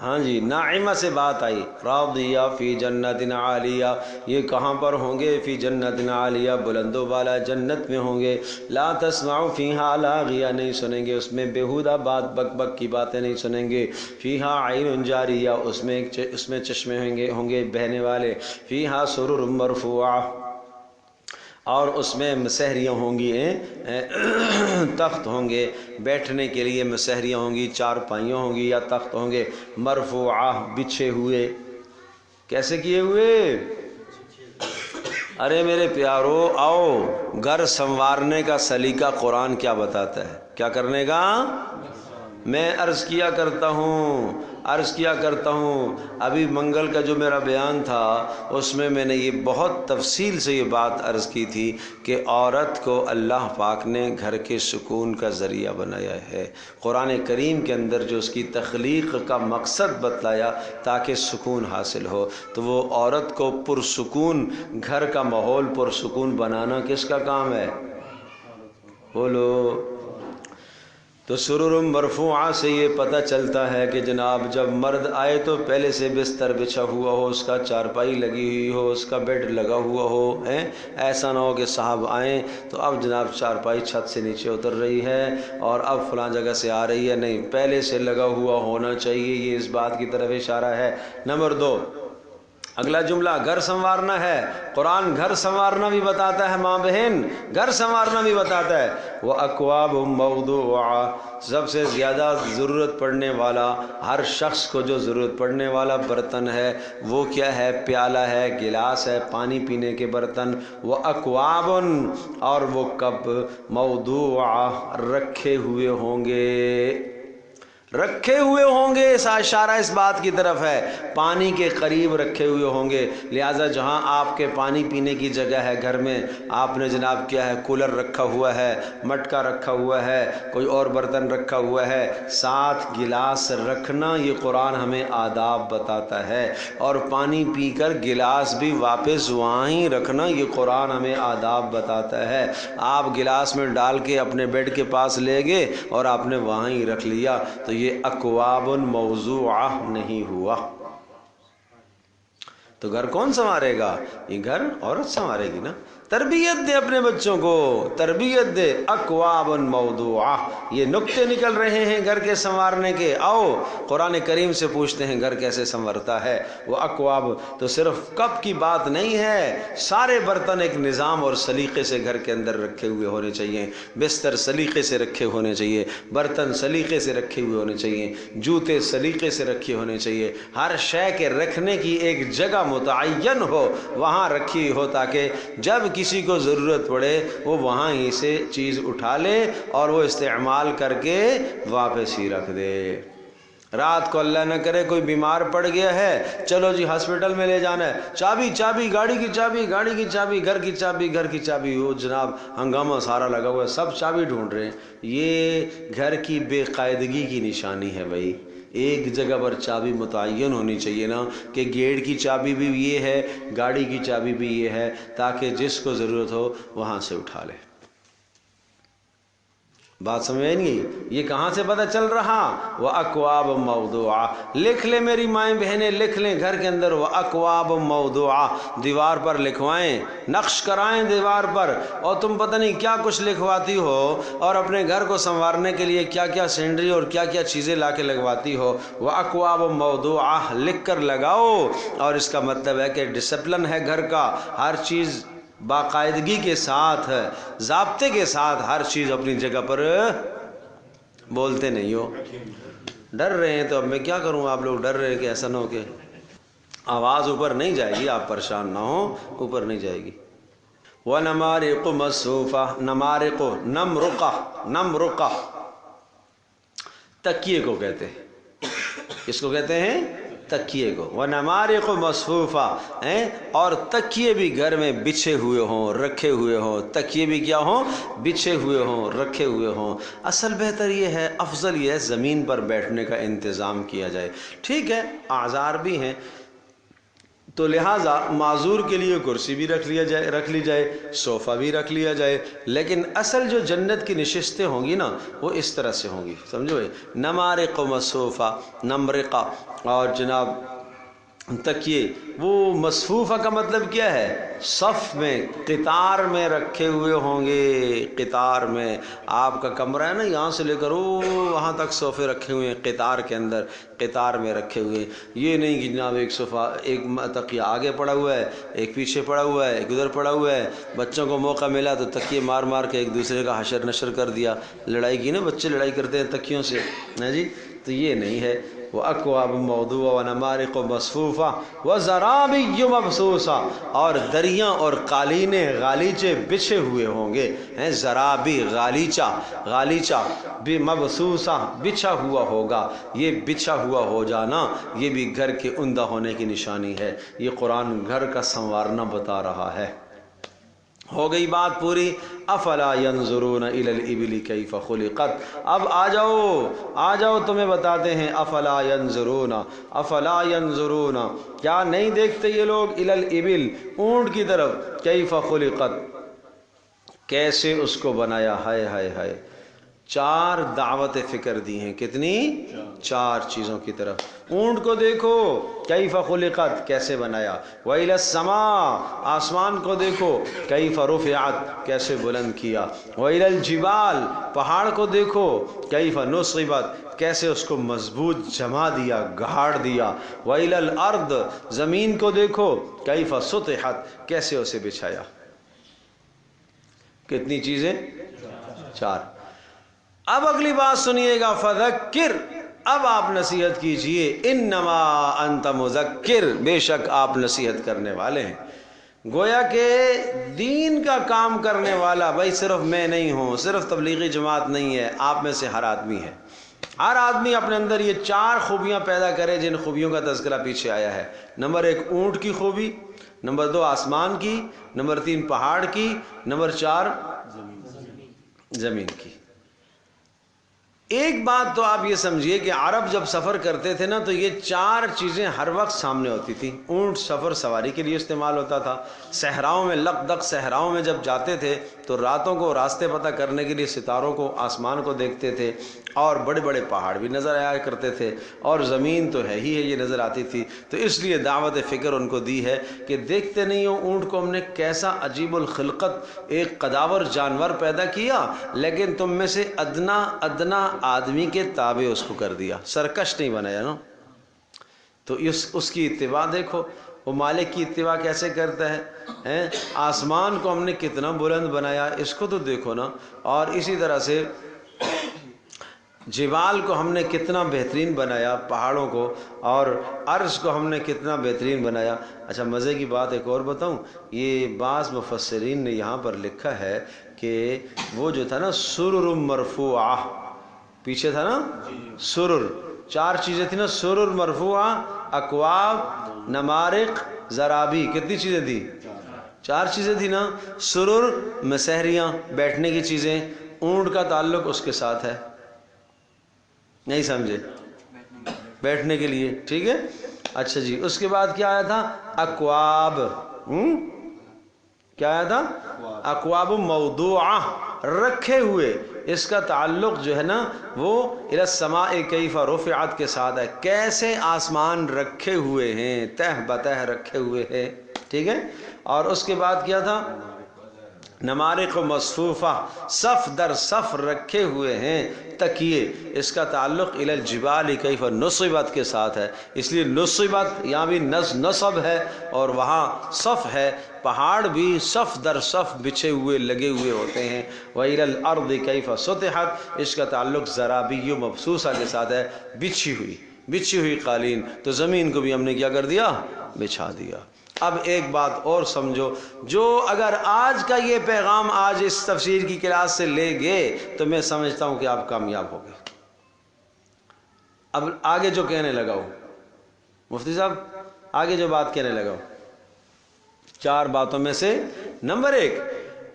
ہاں جی، ناعمہ سے بات آئی. راضیہ فی جنت عالیہ، یہ کہاں پر ہوں گے؟ فی جنت عالیہ، بلند و بالا جنت میں ہوں گے. لا تسمع فیہا لاغیہ، نہیں سنیں گے اس میں بیہودہ بات، بک بک کی باتیں نہیں سنیں گے. فیہا عین جاریہ، اس میں چشمے ہوں گے بہنے والے. فیہا سرر مرفوعہ، اور اس میں مسحریاں ہوں گی، تخت ہوں گے بیٹھنے کے لیے، مسحریاں ہوں گی، چارپائیاں ہوں گی یا تخت ہوں گے. مرفوعہ، بچھے ہوئے. کیسے کیے ہوئے؟ ارے میرے پیارو آؤ، گھر سنوارنے کا سلیقہ قرآن کیا بتاتا ہے؟ کیا کرنے کا؟ میں عرض کیا کرتا ہوں ابھی منگل کا جو میرا بیان تھا اس میں نے یہ بہت تفصیل سے یہ بات عرض کی تھی کہ عورت کو اللہ پاک نے گھر کے سکون کا ذریعہ بنایا ہے. قرآن کریم کے اندر جو اس کی تخلیق کا مقصد بتلایا تاکہ سکون حاصل ہو، تو وہ عورت کو پرسکون، گھر کا ماحول پرسکون بنانا کس کا کام ہے؟ بولو. تو سرر مرفوعہ سے یہ پتہ چلتا ہے کہ جناب جب مرد آئے تو پہلے سے بستر بچھا ہوا ہو، اس کا چارپائی لگی ہوئی ہو، اس کا بیڈ لگا ہوا ہو. ایسا نہ ہو کہ صاحب آئیں تو اب جناب چارپائی چھت سے نیچے اتر رہی ہے اور اب فلاں جگہ سے آ رہی ہے. نہیں، پہلے سے لگا ہوا ہونا چاہیے. یہ اس بات کی طرف اشارہ ہے. نمبر 2، اگلا جملہ گھر سنوارنا ہے. قرآن گھر سنوارنا بھی بتاتا ہے ماں بہن، گھر سنوارنا بھی بتاتا ہے. وَأَكْوَابٌ مَوْضُوعَةٌ، سب سے زیادہ ضرورت پڑنے والا، ہر شخص کو جو ضرورت پڑنے والا برتن ہے وہ کیا ہے؟ پیالہ ہے، گلاس ہے، پانی پینے کے برتن. وَأَكْوَابٌ، اور وہ کپ، موضوعہ، رکھے ہوئے ہوں گے. رکھے ہوئے ہوں گے، اشارہ اس بات کی طرف ہے پانی کے قریب رکھے ہوئے ہوں گے، لہٰذا جہاں آپ کے پانی پینے کی جگہ ہے گھر میں، آپ نے جناب کیا ہے کولر رکھا ہوا ہے، مٹکا رکھا ہوا ہے، کوئی اور برتن رکھا ہوا ہے، ساتھ گلاس رکھنا یہ قرآن ہمیں آداب بتاتا ہے، اور پانی پی کر گلاس بھی واپس وہاں ہی رکھنا یہ قرآن ہمیں آداب بتاتا ہے۔ آپ گلاس میں ڈال کے اپنے بیڈ کے پاس لے گئے اور آپ نے وہاں ہی رکھ لیا تو یہ اکواب موضوعہ نہیں ہوا۔ تو گھر کون سنوارے گا؟ یہ گھر عورت سنوارے گی نا۔ تربیت دے اپنے بچوں کو، تربیت دے۔ اکواب موضوعہ، یہ نکتے نکل رہے ہیں گھر کے سنوارنے کے۔ آؤ قرآن کریم سے پوچھتے ہیں گھر کیسے سنورتا ہے۔ وہ اکواب تو صرف کپ کی بات نہیں ہے، سارے برتن ایک نظام اور سلیقے سے گھر کے اندر رکھے ہوئے ہونے چاہیے، بستر سلیقے سے رکھے ہونے چاہیے، برتن سلیقے سے رکھے ہوئے ہونے چاہیے، جوتے سلیقے سے رکھے ہونے چاہیے، ہر شے کے رکھنے کی ایک جگہ متعین ہو، وہاں رکھی ہو تاکہ جب کسی کو ضرورت پڑے وہ وہاں ہی سے چیز اٹھا لے اور وہ استعمال کر کے واپس ہی رکھ دے۔ رات کو اللہ نہ کرے کوئی بیمار پڑ گیا ہے، چلو جی ہاسپٹل میں لے جانا ہے، چابی چابی گاڑی کی چابی، گاڑی کی چابی، گھر کی چابی، گھر کی چابی، وہ جناب ہنگامہ سارا لگا ہوا ہے، سب چابی ڈھونڈ رہے ہیں۔ یہ گھر کی بے قاعدگی کی نشانی ہے بھائی۔ ایک جگہ پر چابی متعین ہونی چاہیے نا، کہ گیٹ کی چابی بھی یہ ہے، گاڑی کی چابی بھی یہ ہے، تاکہ جس کو ضرورت ہو وہاں سے اٹھا لے۔ بات سمجھ آئی نہیں؟ یہ کہاں سے پتہ چل رہا؟ وَأَكْوَابٌ مَوْضُوعَةٌ، لکھ لیں میری مائیں بہنیں، لکھ لیں گھر کے اندر وَأَكْوَابٌ مَوْضُوعَةٌ، دیوار پر لکھوائیں، نقش کرائیں دیوار پر، اور تم پتہ نہیں کیا کچھ لکھواتی ہو، اور اپنے گھر کو سنوارنے کے لیے کیا کیا سینڈری اور کیا کیا چیزیں لا کے لگواتی ہو۔ وَأَكْوَابٌ مَوْضُوعَةٌ لکھ کر لگاؤ، اور اس کا مطلب ہے کہ ڈسپلن ہے گھر کا، ہر چیز باقاعدگی کے ساتھ، ضابطے کے ساتھ ہر چیز اپنی جگہ پر۔ بولتے نہیں ہو، ڈر رہے ہیں تو اب میں کیا کروں؟ آپ لوگ ڈر رہے ہیں کہ ایسا نہ ہو کہ آواز اوپر نہیں جائے گی، آپ پریشان نہ ہو، اوپر نہیں جائے گی۔ وَنَمَارِقُ مَصْفُوفَةٌ، نمارق، نمرقہ تکیے کو کہتے ہیں، کس کو کہتے ہیں؟ تکیے کو۔ وَنَمَارِقُ مَصْفُوفَةٌ، اور تکیے بھی گھر میں بچھے ہوئے ہوں، رکھے ہوئے ہوں، تکیے بھی کیا ہوں؟ بچھے ہوئے ہوں، رکھے ہوئے ہوں۔ اصل بہتر یہ ہے، افضل یہ ہے زمین پر بیٹھنے کا انتظام کیا جائے۔ ٹھیک ہے اعذار بھی ہیں تو لہٰذا معذور کے لیے کرسی بھی رکھ لی جائے، صوفہ بھی رکھ لیا جائے، لیکن اصل جو جنت کی نشستیں ہوں گی نا وہ اس طرح سے ہوں گی، سمجھو؟ نمارق مصفوفہ، نمرقہ، اور جناب تکیے، وہ مصفوفہ کا مطلب کیا ہے؟ صف میں، قطار میں رکھے ہوئے ہوں گے، قطار میں۔ آپ کا کمرہ ہے نا، یہاں سے لے کر وہاں تک صوفے رکھے ہوئے ہیں قطار کے اندر، قطار میں رکھے ہوئے۔ یہ نہیں کہ جناب ایک صوفہ، ایک تکیہ آگے پڑا ہوا ہے، ایک پیچھے پڑا ہوا ہے، ایک ادھر پڑا ہوا ہے۔ بچوں کو موقع ملا تو تکیے مار مار کے ایک دوسرے کا حشر نشر کر دیا، لڑائی کی نا، بچے لڑائی کرتے ہیں تکیوں سے، ہے جی؟ تو یہ نہیں ہے۔ وَأَكْوَابٌ مَوْضُوعَةٌ وَنَمَارِقُ مَصْفُوفَةٌ وَزَرَابِيُّ مَبْثُوثَةٌ، اور دریاں اور قالینیں، غالیچے بچھے ہوئے ہوں گے، ہیں زرابی، غالیچہ بھی مبثوثہ، بچھا ہوا ہوگا۔ یہ بچھا ہوا ہو جانا یہ بھی گھر کے عمدہ ہونے کی نشانی ہے۔ یہ قرآن گھر کا سنوارنا بتا رہا ہے۔ ہو گئی بات پوری۔ افلا ينظرون الى الابل كيف خلقت، اب آ جاؤ تمہیں بتاتے ہیں۔ افلا ينظرون، کیا نہیں دیکھتے یہ لوگ؟ الى الابل، اونٹ کی طرف، كيف خلقت، کیسے اس کو بنایا۔ ہائے ہائے ہائے، 4 دعوت فکر دی ہیں، کتنی؟ 4 چیزوں کی طرف۔ اونٹ کو دیکھو، کیف خلقت، کیسے بنایا۔ وَإِلَى السَّمَاءِ، آسمان کو دیکھو، کیف رفعت، کیسے بلند کیا۔ وَإِلَى الْجِبَالِ، پہاڑ کو دیکھو، کیف نصبت، کیسے اس کو مضبوط جما دیا، گاڑ دیا۔ وَإِلَى الْأَرْضِ، زمین کو دیکھو، کیف سطحت، کیسے اسے بچھایا۔ کتنی چیزیں؟ 4۔ اب اگلی بات سنیے گا، فذکر، اب آپ نصیحت کیجئے، انما انت مذکر، بے شک آپ نصیحت کرنے والے ہیں۔ گویا کہ دین کا کام کرنے والا بھائی صرف میں نہیں ہوں، صرف تبلیغی جماعت نہیں ہے، آپ میں سے ہر آدمی ہے۔ ہر آدمی اپنے اندر یہ 4 خوبیاں پیدا کرے جن خوبیوں کا تذکرہ پیچھے آیا ہے. نمبر 1 اونٹ کی خوبی، نمبر 2 آسمان کی، نمبر 3 پہاڑ کی، نمبر 4 زمین کی. ایک بات تو آپ یہ سمجھیے کہ عرب جب سفر کرتے تھے نا تو یہ 4 چیزیں ہر وقت سامنے ہوتی تھیں. اونٹ سفر سواری کے لیے استعمال ہوتا تھا. صحراؤں میں لق دق صحراؤں میں جب جاتے تھے تو راتوں کو راستے پتہ کرنے کے لیے ستاروں کو، آسمان کو دیکھتے تھے. اور بڑے بڑے پہاڑ بھی نظر آیا کرتے تھے، اور زمین تو ہے ہی ہے یہ نظر آتی تھی. تو اس لیے دعوت فکر ان کو دی ہے کہ دیکھتے نہیں ہو اونٹ کو ہم نے کیسا عجیب الخلقت ایک قداور جانور پیدا کیا، لیکن تم میں سے ادنا آدمی کے تابع اس کو کر دیا، سرکش نہیں بنایا نا. تو اس کی اتباع دیکھو، وہ مالک کی اتباع کیسے کرتا ہے. آسمان کو ہم نے کتنا بلند بنایا، اس کو تو دیکھو نا. اور اسی طرح سے جبال کو ہم نے کتنا بہترین بنایا، پہاڑوں کو، اور عرش کو ہم نے کتنا بہترین بنایا. اچھا مزے کی بات ایک اور بتاؤں، یہ بعض مفسرین نے یہاں پر لکھا ہے کہ وہ جو تھا نا سرر مرفوعہ، پیچھے تھا نا سرر، 4 چیزیں تھیں نا، سرر مرفوعہ، اکواب، نمارق، زرابی. کتنی چیزیں تھیں؟ 4 چیزیں تھیں نا. سرر مسحریاں، بیٹھنے کی چیزیں. اونٹ کا تعلق اس کے ساتھ ہے، نہیں سمجھے؟ بیٹھنے کے لیے، ٹھیک ہے. اچھا جی، اس کے بعد کیا آیا تھا؟ اکواب. کیا آیا تھا؟ اکواب موضوعہ، رکھے ہوئے. اس کا تعلق جو ہے نا وہ الی السماء کیف رفعت کے ساتھ ہے، کیسے آسمان رکھے ہوئے ہیں، تہ بتہ رکھے ہوئے ہیں، ٹھیک ہے. اور اس کے بعد کیا تھا؟ نمارق مصفوفہ، صف در صف رکھے ہوئے ہیں تکیے. اس کا تعلق الی الجبال کیف نصبت کے ساتھ ہے، اس لیے نصبت یہاں بھی نصب ہے اور وہاں صف ہے. پہاڑ بھی صف در صف بچھے ہوئے لگے ہوئے ہوتے ہیں. وَإِلَى الْأَرْضِ كَيْفَ سُطِحَتْ، اس کا تعلق زرابی مبسوسہ کے ساتھ ہے، بچھی ہوئی قالین. تو زمین کو بھی ہم نے کیا کر دیا؟ بچھا دیا. اب ایک بات اور سمجھو، جو اگر آج کا یہ پیغام آج اس تفسیر کی کلاس سے لے گئے تو میں سمجھتا ہوں کہ آپ کامیاب ہو گئے. اب آگے جو کہنے لگا ہوں مفتی صاحب، آگے جو بات کہنے لگا ہوں 4 باتوں میں سے نمبر 1،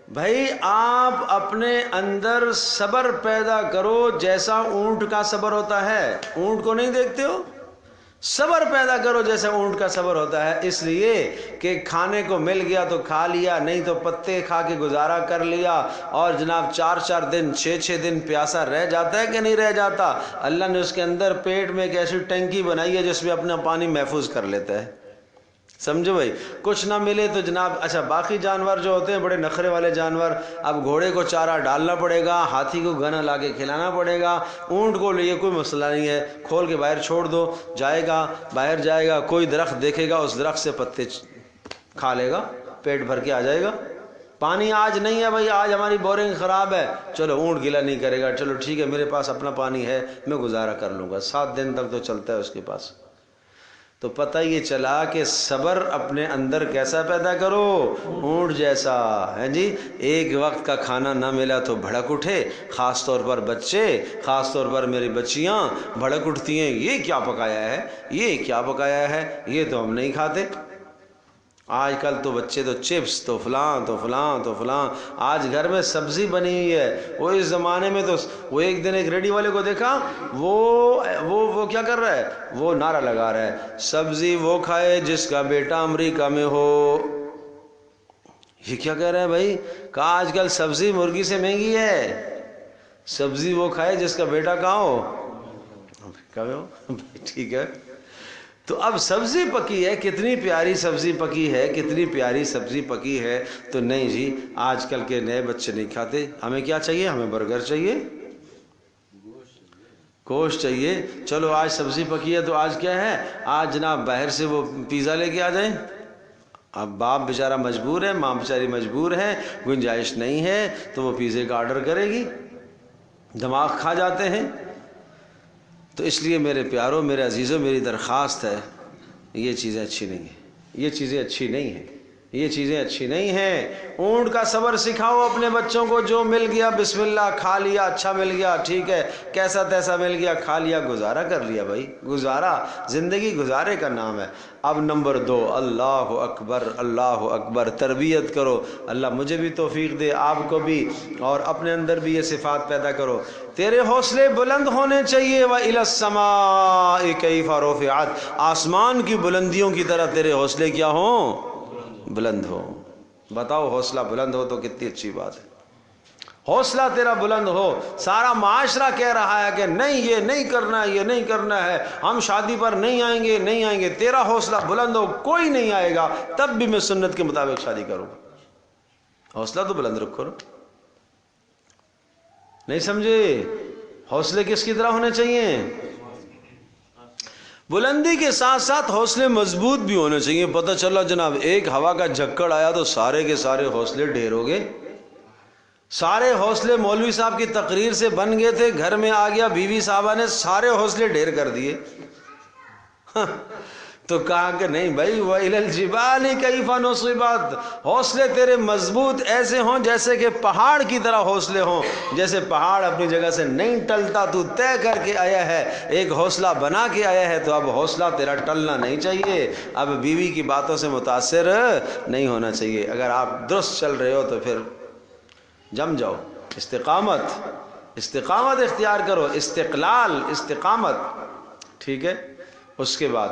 بھائی آپ اپنے اندر صبر پیدا کرو جیسا اونٹ کا صبر ہوتا ہے. اونٹ کو نہیں دیکھتے ہو؟ صبر پیدا کرو جیسا اونٹ کا صبر ہوتا ہے. اس لیے کہ کھانے کو مل گیا تو کھا لیا، نہیں تو پتے کھا کے گزارا کر لیا. اور جناب 4 دن 6 دن پیاسا رہ جاتا ہے کہ نہیں رہ جاتا؟ اللہ نے اس کے اندر پیٹ میں ایک ایسی ٹنکی بنائی ہے جس میں اپنا پانی محفوظ کر لیتا ہے. سمجھو بھائی، کچھ نہ ملے تو جناب اچھا باقی جانور جو ہوتے ہیں بڑے نخرے والے جانور، اب گھوڑے کو چارہ ڈالنا پڑے گا، ہاتھی کو گنا لا کے کھلانا پڑے گا. اونٹ کو لیے کوئی مسئلہ نہیں ہے، کھول کے باہر چھوڑ دو، جائے گا باہر جائے گا، کوئی درخت دیکھے گا اس درخت سے پتے کھا لے گا، پیٹ بھر کے آ جائے گا. پانی آج نہیں ہے بھائی، آج ہماری بورنگ خراب ہے، چلو اونٹ گلا نہیں کرے گا، چلو ٹھیک ہے میرے پاس اپنا پانی ہے میں گزارا کر لوں گا، 7 دن تک تو چلتا ہے اس کے پاس. تو پتہ یہ چلا کہ صبر اپنے اندر کیسا پیدا کرو؟ اونٹ جیسا ہے جی. ایک وقت کا کھانا نہ ملا تو بھڑک اٹھے، خاص طور پر بچے، خاص طور پر میری بچیاں بھڑک اٹھتی ہیں، یہ کیا پکایا ہے، یہ کیا پکایا ہے، یہ تو ہم نہیں کھاتے. آج کل تو بچے تو چپس تو فلاں تو فلاں تو فلاں. آج گھر میں سبزی بنی ہوئی ہے، وہ اس زمانے میں تو وہ ایک دن ایک ریڈی والے کو دیکھا، وہ کیا کر رہا ہے، وہ نعرہ لگا رہا ہے سبزی وہ کھائے جس کا بیٹا امریکہ میں ہو. یہ کیا کہہ رہا ہے بھائی؟ کہا آج کل سبزی مرغی سے مہنگی ہے، سبزی وہ کھائے جس کا بیٹا کہاں ہو، امریکہ میں ہو. ٹھیک ہے. تو اب سبزی پکی ہے، کتنی پیاری سبزی پکی ہے، کتنی پیاری سبزی پکی ہے. تو نہیں جی، آج کل کے نئے بچے نہیں کھاتے. ہمیں کیا چاہیے؟ ہمیں برگر چاہیے، گوشت چاہیے. چلو آج سبزی پکی ہے تو آج کیا ہے، آج جناب باہر سے وہ پیزا لے کے آ جائیں. اب باپ بیچارہ مجبور ہے، ماں بیچاری مجبور ہے، گنجائش نہیں ہے تو وہ پیزے کا آرڈر کرے گی. دماغ کھا جاتے ہیں. تو اس لیے میرے پیاروں، میرے عزیزوں، میری درخواست ہے، یہ چیزیں اچھی نہیں ہیں، یہ چیزیں اچھی نہیں ہیں، یہ چیزیں اچھی نہیں ہیں۔ اونٹ کا صبر سکھاؤ اپنے بچوں کو، جو مل گیا بسم اللہ کھا لیا، اچھا مل گیا ٹھیک ہے، کیسا تیسا مل گیا کھا لیا، گزارا کر لیا بھائی، گزارا، زندگی گزارے کا نام ہے۔ اب نمبر 2، اللہ اکبر اللہ اکبر، تربیت کرو۔ اللہ مجھے بھی توفیق دے، آپ کو بھی، اور اپنے اندر بھی یہ صفات پیدا کرو۔ تیرے حوصلے بلند ہونے چاہیے، وَإِلَى السَّمَاءِ كَيْفَ رُفِعَتْ، آسمان کی بلندیوں کی طرح تیرے حوصلے کیا ہوں؟ بلند ہو۔ بتاؤ حوصلہ بلند ہو تو کتنی اچھی بات ہے۔ حوصلہ تیرا بلند ہو، سارا معاشرہ کہہ رہا ہے کہ نہیں یہ نہیں کرنا ہے، یہ نہیں کرنا ہے، ہم شادی پر نہیں آئیں گے نہیں آئیں گے، تیرا حوصلہ بلند ہو، کوئی نہیں آئے گا تب بھی میں سنت کے مطابق شادی کروں گا۔ حوصلہ تو بلند رکھو نا، نہیں سمجھے؟ حوصلے کس کی طرح ہونے چاہیے؟ بلندی کے ساتھ ساتھ حوصلے مضبوط بھی ہونے چاہیے۔ پتہ چلا جناب ایک ہوا کا جھکڑ آیا تو سارے کے سارے حوصلے ڈھیر ہو گئے، سارے حوصلے مولوی صاحب کی تقریر سے بن گئے تھے، گھر میں آ گیا بیوی صاحبہ نے سارے حوصلے ڈھیر کر دیے۔ تو کہا کہ نہیں بھائی، وَإِلَى الْجِبَالِ كَيْفَ نُصِبَتْ، حوصلے تیرے مضبوط ایسے ہوں جیسے کہ پہاڑ کی طرح حوصلے ہوں، جیسے پہاڑ اپنی جگہ سے نہیں ٹلتا، تو طے کر کے آیا ہے، ایک حوصلہ بنا کے آیا ہے، تو اب حوصلہ تیرا ٹلنا نہیں چاہیے، اب بیوی کی باتوں سے متاثر نہیں ہونا چاہیے۔ اگر آپ درست چل رہے ہو تو پھر جم جاؤ، استقامت اختیار کرو، استقلال، استقامت، ٹھیک ہے۔ اس کے بعد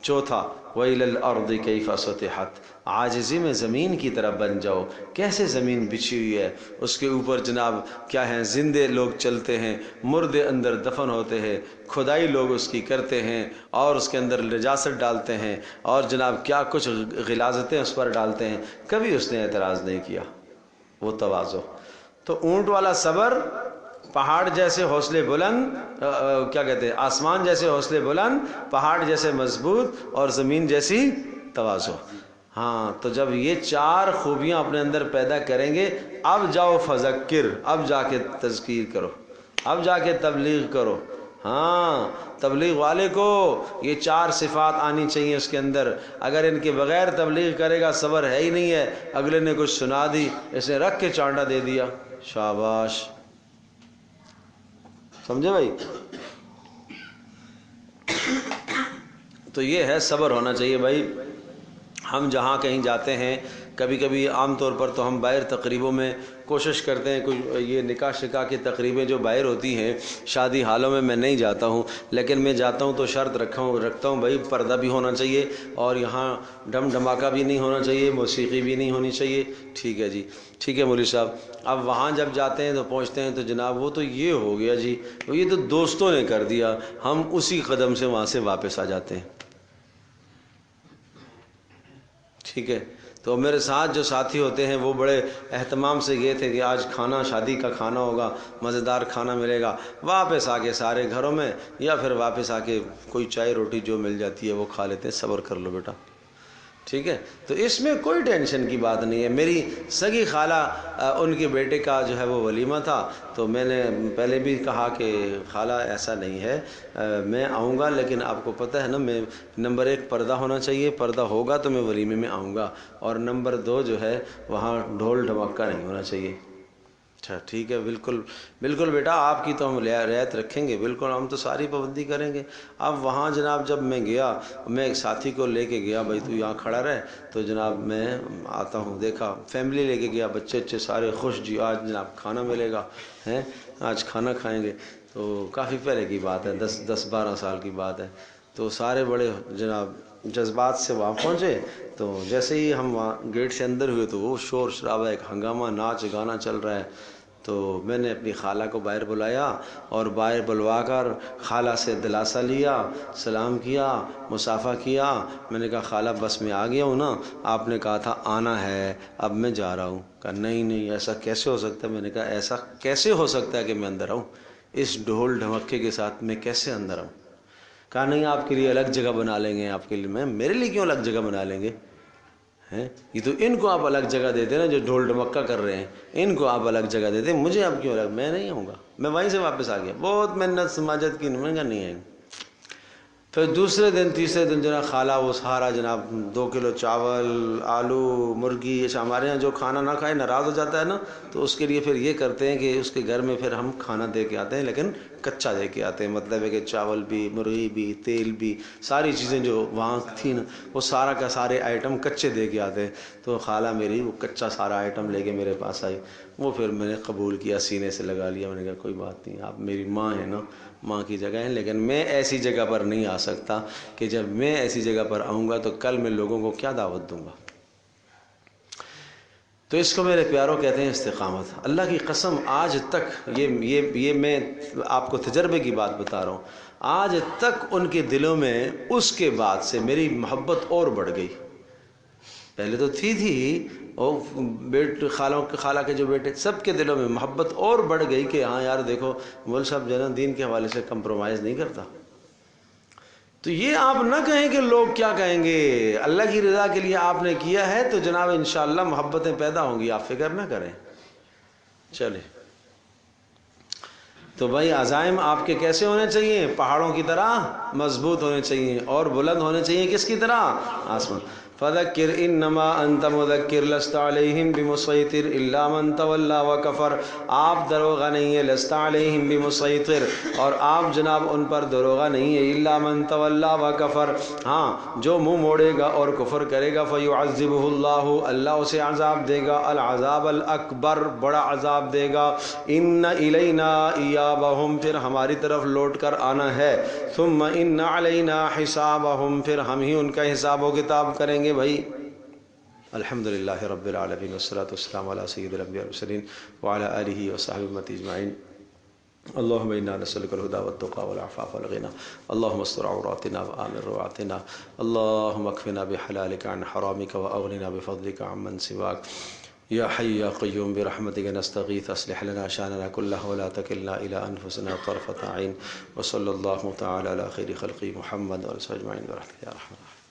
چوتھا، وَإِلَى الْأَرْضِ كَيْفَ سُطِحَتْ، عاجزی میں زمین کی طرح بن جاؤ۔ کیسے زمین بچھی ہوئی ہے، اس کے اوپر جناب کیا ہیں، زندے لوگ چلتے ہیں، مردے اندر دفن ہوتے ہیں، کھدائی لوگ اس کی کرتے ہیں اور اس کے اندر نجاست ڈالتے ہیں، اور جناب کیا کچھ غلاظتیں اس پر ڈالتے ہیں، کبھی اس نے اعتراض نہیں کیا، وہ تواضع۔ تو اونٹ والا صبر، پہاڑ جیسے حوصلے بلند، کیا کہتے ہیں، آسمان جیسے حوصلے بلند، پہاڑ جیسے مضبوط، اور زمین جیسی تواضع۔ ہاں، تو جب یہ 4 خوبیاں اپنے اندر پیدا کریں گے، اب جاؤ فذکر، اب جا کے تذکیر کرو، اب جا کے تبلیغ کرو۔ ہاں، تبلیغ والے کو یہ 4 صفات آنی چاہیے اس کے اندر۔ اگر ان کے بغیر تبلیغ کرے گا، صبر ہے ہی نہیں ہے، اگلے نے کچھ سنا دی، اس نے رکھ کے چانڈا دے دیا، شاباش، سمجھے بھائی؟ تو یہ ہے، صبر ہونا چاہیے بھائی۔ ہم جہاں کہیں جاتے ہیں، کبھی کبھی عام طور پر تو ہم باہر تقریبوں میں کوشش کرتے ہیں، کچھ یہ نکاح شکاح کی تقریبیں جو باہر ہوتی ہیں، شادی حالوں میں نہیں جاتا ہوں، لیکن میں جاتا ہوں تو شرط رکھتا ہوں بھائی پردہ بھی ہونا چاہیے، اور یہاں ڈھم ڈھماکہ بھی نہیں ہونا چاہیے، موسیقی بھی نہیں ہونی چاہیے، ٹھیک ہے جی، ٹھیک ہے مولوی صاحب۔ اب وہاں جب جاتے ہیں تو پہنچتے ہیں تو جناب وہ تو یہ ہو گیا جی، یہ تو دوستوں نے کر دیا، ہم اسی قدم سے وہاں سے واپس آ جاتے ہیں، ٹھیک ہے۔ تو میرے ساتھ جو ساتھی ہوتے ہیں وہ بڑے اہتمام سے گئے تھے کہ آج کھانا شادی کا کھانا ہوگا، مزیدار کھانا ملے گا، واپس آ کے سارے گھروں میں، یا پھر واپس آ کے کوئی چائے روٹی جو مل جاتی ہے وہ کھا لیتے ہیں، صبر کر لو بیٹا، ٹھیک ہے۔ تو اس میں کوئی ٹینشن کی بات نہیں ہے۔ میری سگی خالہ، ان کے بیٹے کا جو ہے وہ ولیمہ تھا، تو میں نے پہلے بھی کہا کہ خالہ ایسا نہیں ہے، میں آؤں گا، لیکن آپ کو پتہ ہے نا، میں نمبر 1 پردہ ہونا چاہیے، پردہ ہوگا تو میں ولیمے میں آؤں گا، اور نمبر 2 جو ہے وہاں ڈھول ڈھماکہ نہیں ہونا چاہیے۔ اچھا ٹھیک ہے، بالکل بالکل بیٹا، آپ کی تو ہم رعایت رکھیں گے، بالکل ہم تو ساری پابندی کریں گے۔ اب وہاں جناب جب میں گیا، میں ایک ساتھی کو لے کے گیا، بھائی تو یہاں کھڑا رہے، تو جناب میں آتا ہوں، دیکھا فیملی لے کے گیا، بچے اچھے سارے خوش، جی آج جناب کھانا ملے گا، ہیں آج کھانا کھائیں گے۔ تو کافی پہلے کی بات ہے، 10-12 سال کی بات ہے، تو سارے بڑے جناب جذبات سے وہاں پہنچے۔ تو جیسے ہی ہم وہاں گیٹ سے اندر ہوئے تو وہ شور شرابہ، ایک ہنگامہ، ناچ گانا چل رہا ہے۔ تو میں نے اپنی خالہ کو باہر بلایا، اور باہر بلوا کر خالہ سے دلاسا لیا، سلام کیا، مصافحہ کیا۔ میں نے کہا خالہ بس میں آ گیا ہوں نا، آپ نے کہا تھا آنا ہے، اب میں جا رہا ہوں۔ کہا نہیں ایسا کیسے ہو سکتا ہے؟ میں نے کہا ایسا کیسے ہو سکتا ہے کہ میں اندر آؤں؟ اس ڈھول ڈھمکے کے ساتھ میں کیسے اندر آؤں؟ کہا نہیں، آپ کے لیے الگ جگہ بنا لیں گے، آپ کے لیے۔ میں میرے لیے کیوں الگ جگہ بنا لیں گے؟ ہیں یہ تو ان کو آپ الگ جگہ دیتے نا، جو ڈھول ڈھمکا کر رہے ہیں، ان کو آپ الگ جگہ دیتے، مجھے آپ کیوں الگ؟ میں نہیں آؤں گا۔ میں وہیں سے واپس آ گیا، بہت محنت سماجت کی، میں کہا نہیں آئیں گے۔ پھر دوسرے دن تیسرے دن جناب خالہ وہ سارا جناب 2 کلو چاول، آلو، مرغی، ایسا ہمارے یہاں جو کھانا نہ کھائے ناراض ہو جاتا ہے نا، تو اس کے لیے پھر یہ کرتے ہیں کہ اس کے گھر میں پھر ہم کھانا دے کے آتے ہیں، لیکن کچا دے کے آتے ہیں، مطلب ہے کہ چاول بھی، مرغی بھی، تیل بھی، ساری چیزیں جو وہاں تھیں نا وہ سارا کا سارے آئٹم کچے دے کے آتے ہیں۔ تو خالہ میری وہ کچا سارا آئٹم لے کے میرے پاس آئی، وہ پھر میں نے قبول کیا، سینے سے لگا لیا، میں نے کہا کوئی بات نہیں، آپ میری ماں ہیں نا، ماں کی جگہ ہے، لیکن میں ایسی جگہ پر نہیں آ سکتا کہ جب میں ایسی جگہ پر آؤں گا تو کل میں لوگوں کو کیا دعوت دوں گا۔ تو اس کو میرے پیاروں کہتے ہیں استقامت۔ اللہ کی قسم آج تک یہ میں آپ کو تجربے کی بات بتا رہا ہوں، آج تک ان کے دلوں میں اس کے بعد سے میری محبت اور بڑھ گئی۔ پہلے تو تھی اور خالہ کے جو بیٹے سب کے دلوں میں محبت اور بڑھ گئی کہ ہاں یار دیکھو مول صاحب جو ہے نا دین کے حوالے سے کمپرومائز نہیں کرتا۔ تو یہ آپ نہ کہیں کہ لوگ کیا کہیں گے، اللہ کی رضا کے لیے آپ نے کیا ہے تو جناب انشاءاللہ محبتیں پیدا ہوں گی، آپ فکر نہ کریں۔ چلے تو بھائی عزائم آپ کے کیسے ہونے چاہیے؟ پہاڑوں کی طرح مضبوط ہونے چاہیے، اور بلند ہونے چاہیے کس کی طرح؟ آسمان۔ فذکر انما انت مذکر لست علیہم بمسیطر الا من تولی وکفر، آپ دروغہ نہیں ہے، لست علیہم بمسیطر، اور آپ جناب ان پر دروغہ نہیں ہے، الا من تولی وکفر، ہاں جو منہ موڑے گا اور کفر کرے گا، فیعذبہ اللہ، اللہ اسے عذاب دے گا، العذاب الاکبر، بڑا عذاب دے گا، ان الینا ایابہم، پھر ہماری طرف لوٹ کر آنا ہے، ثم ان علینا حسابہم، پھر ہم ہی ان کا حساب و کتاب کریں گے۔ بھائی الحمدللہ رب العالمین والصلاة والسلام علی سید الانبیاء والمرسلین وعلی آلہ وصحبہ امتی اجمعین۔ اللہم انا نسألک الہدی والتقی والعفاف والغنی، اللہم استر عوراتنا وآمن روعاتنا، اللہم اکفنا بحلالک عن حرامک واغننا بفضلک عمن سواک، یا حی یا قیوم برحمتک نستغیث، اصلح لنا شاننا کلہ ولا تکلنا الی انفسنا طرفۃ عین، وصلی اللہ تعالی علی خیر خلقہ محمد وعلی آلہ اجمعین برحمتک یا ارحم الراحمین۔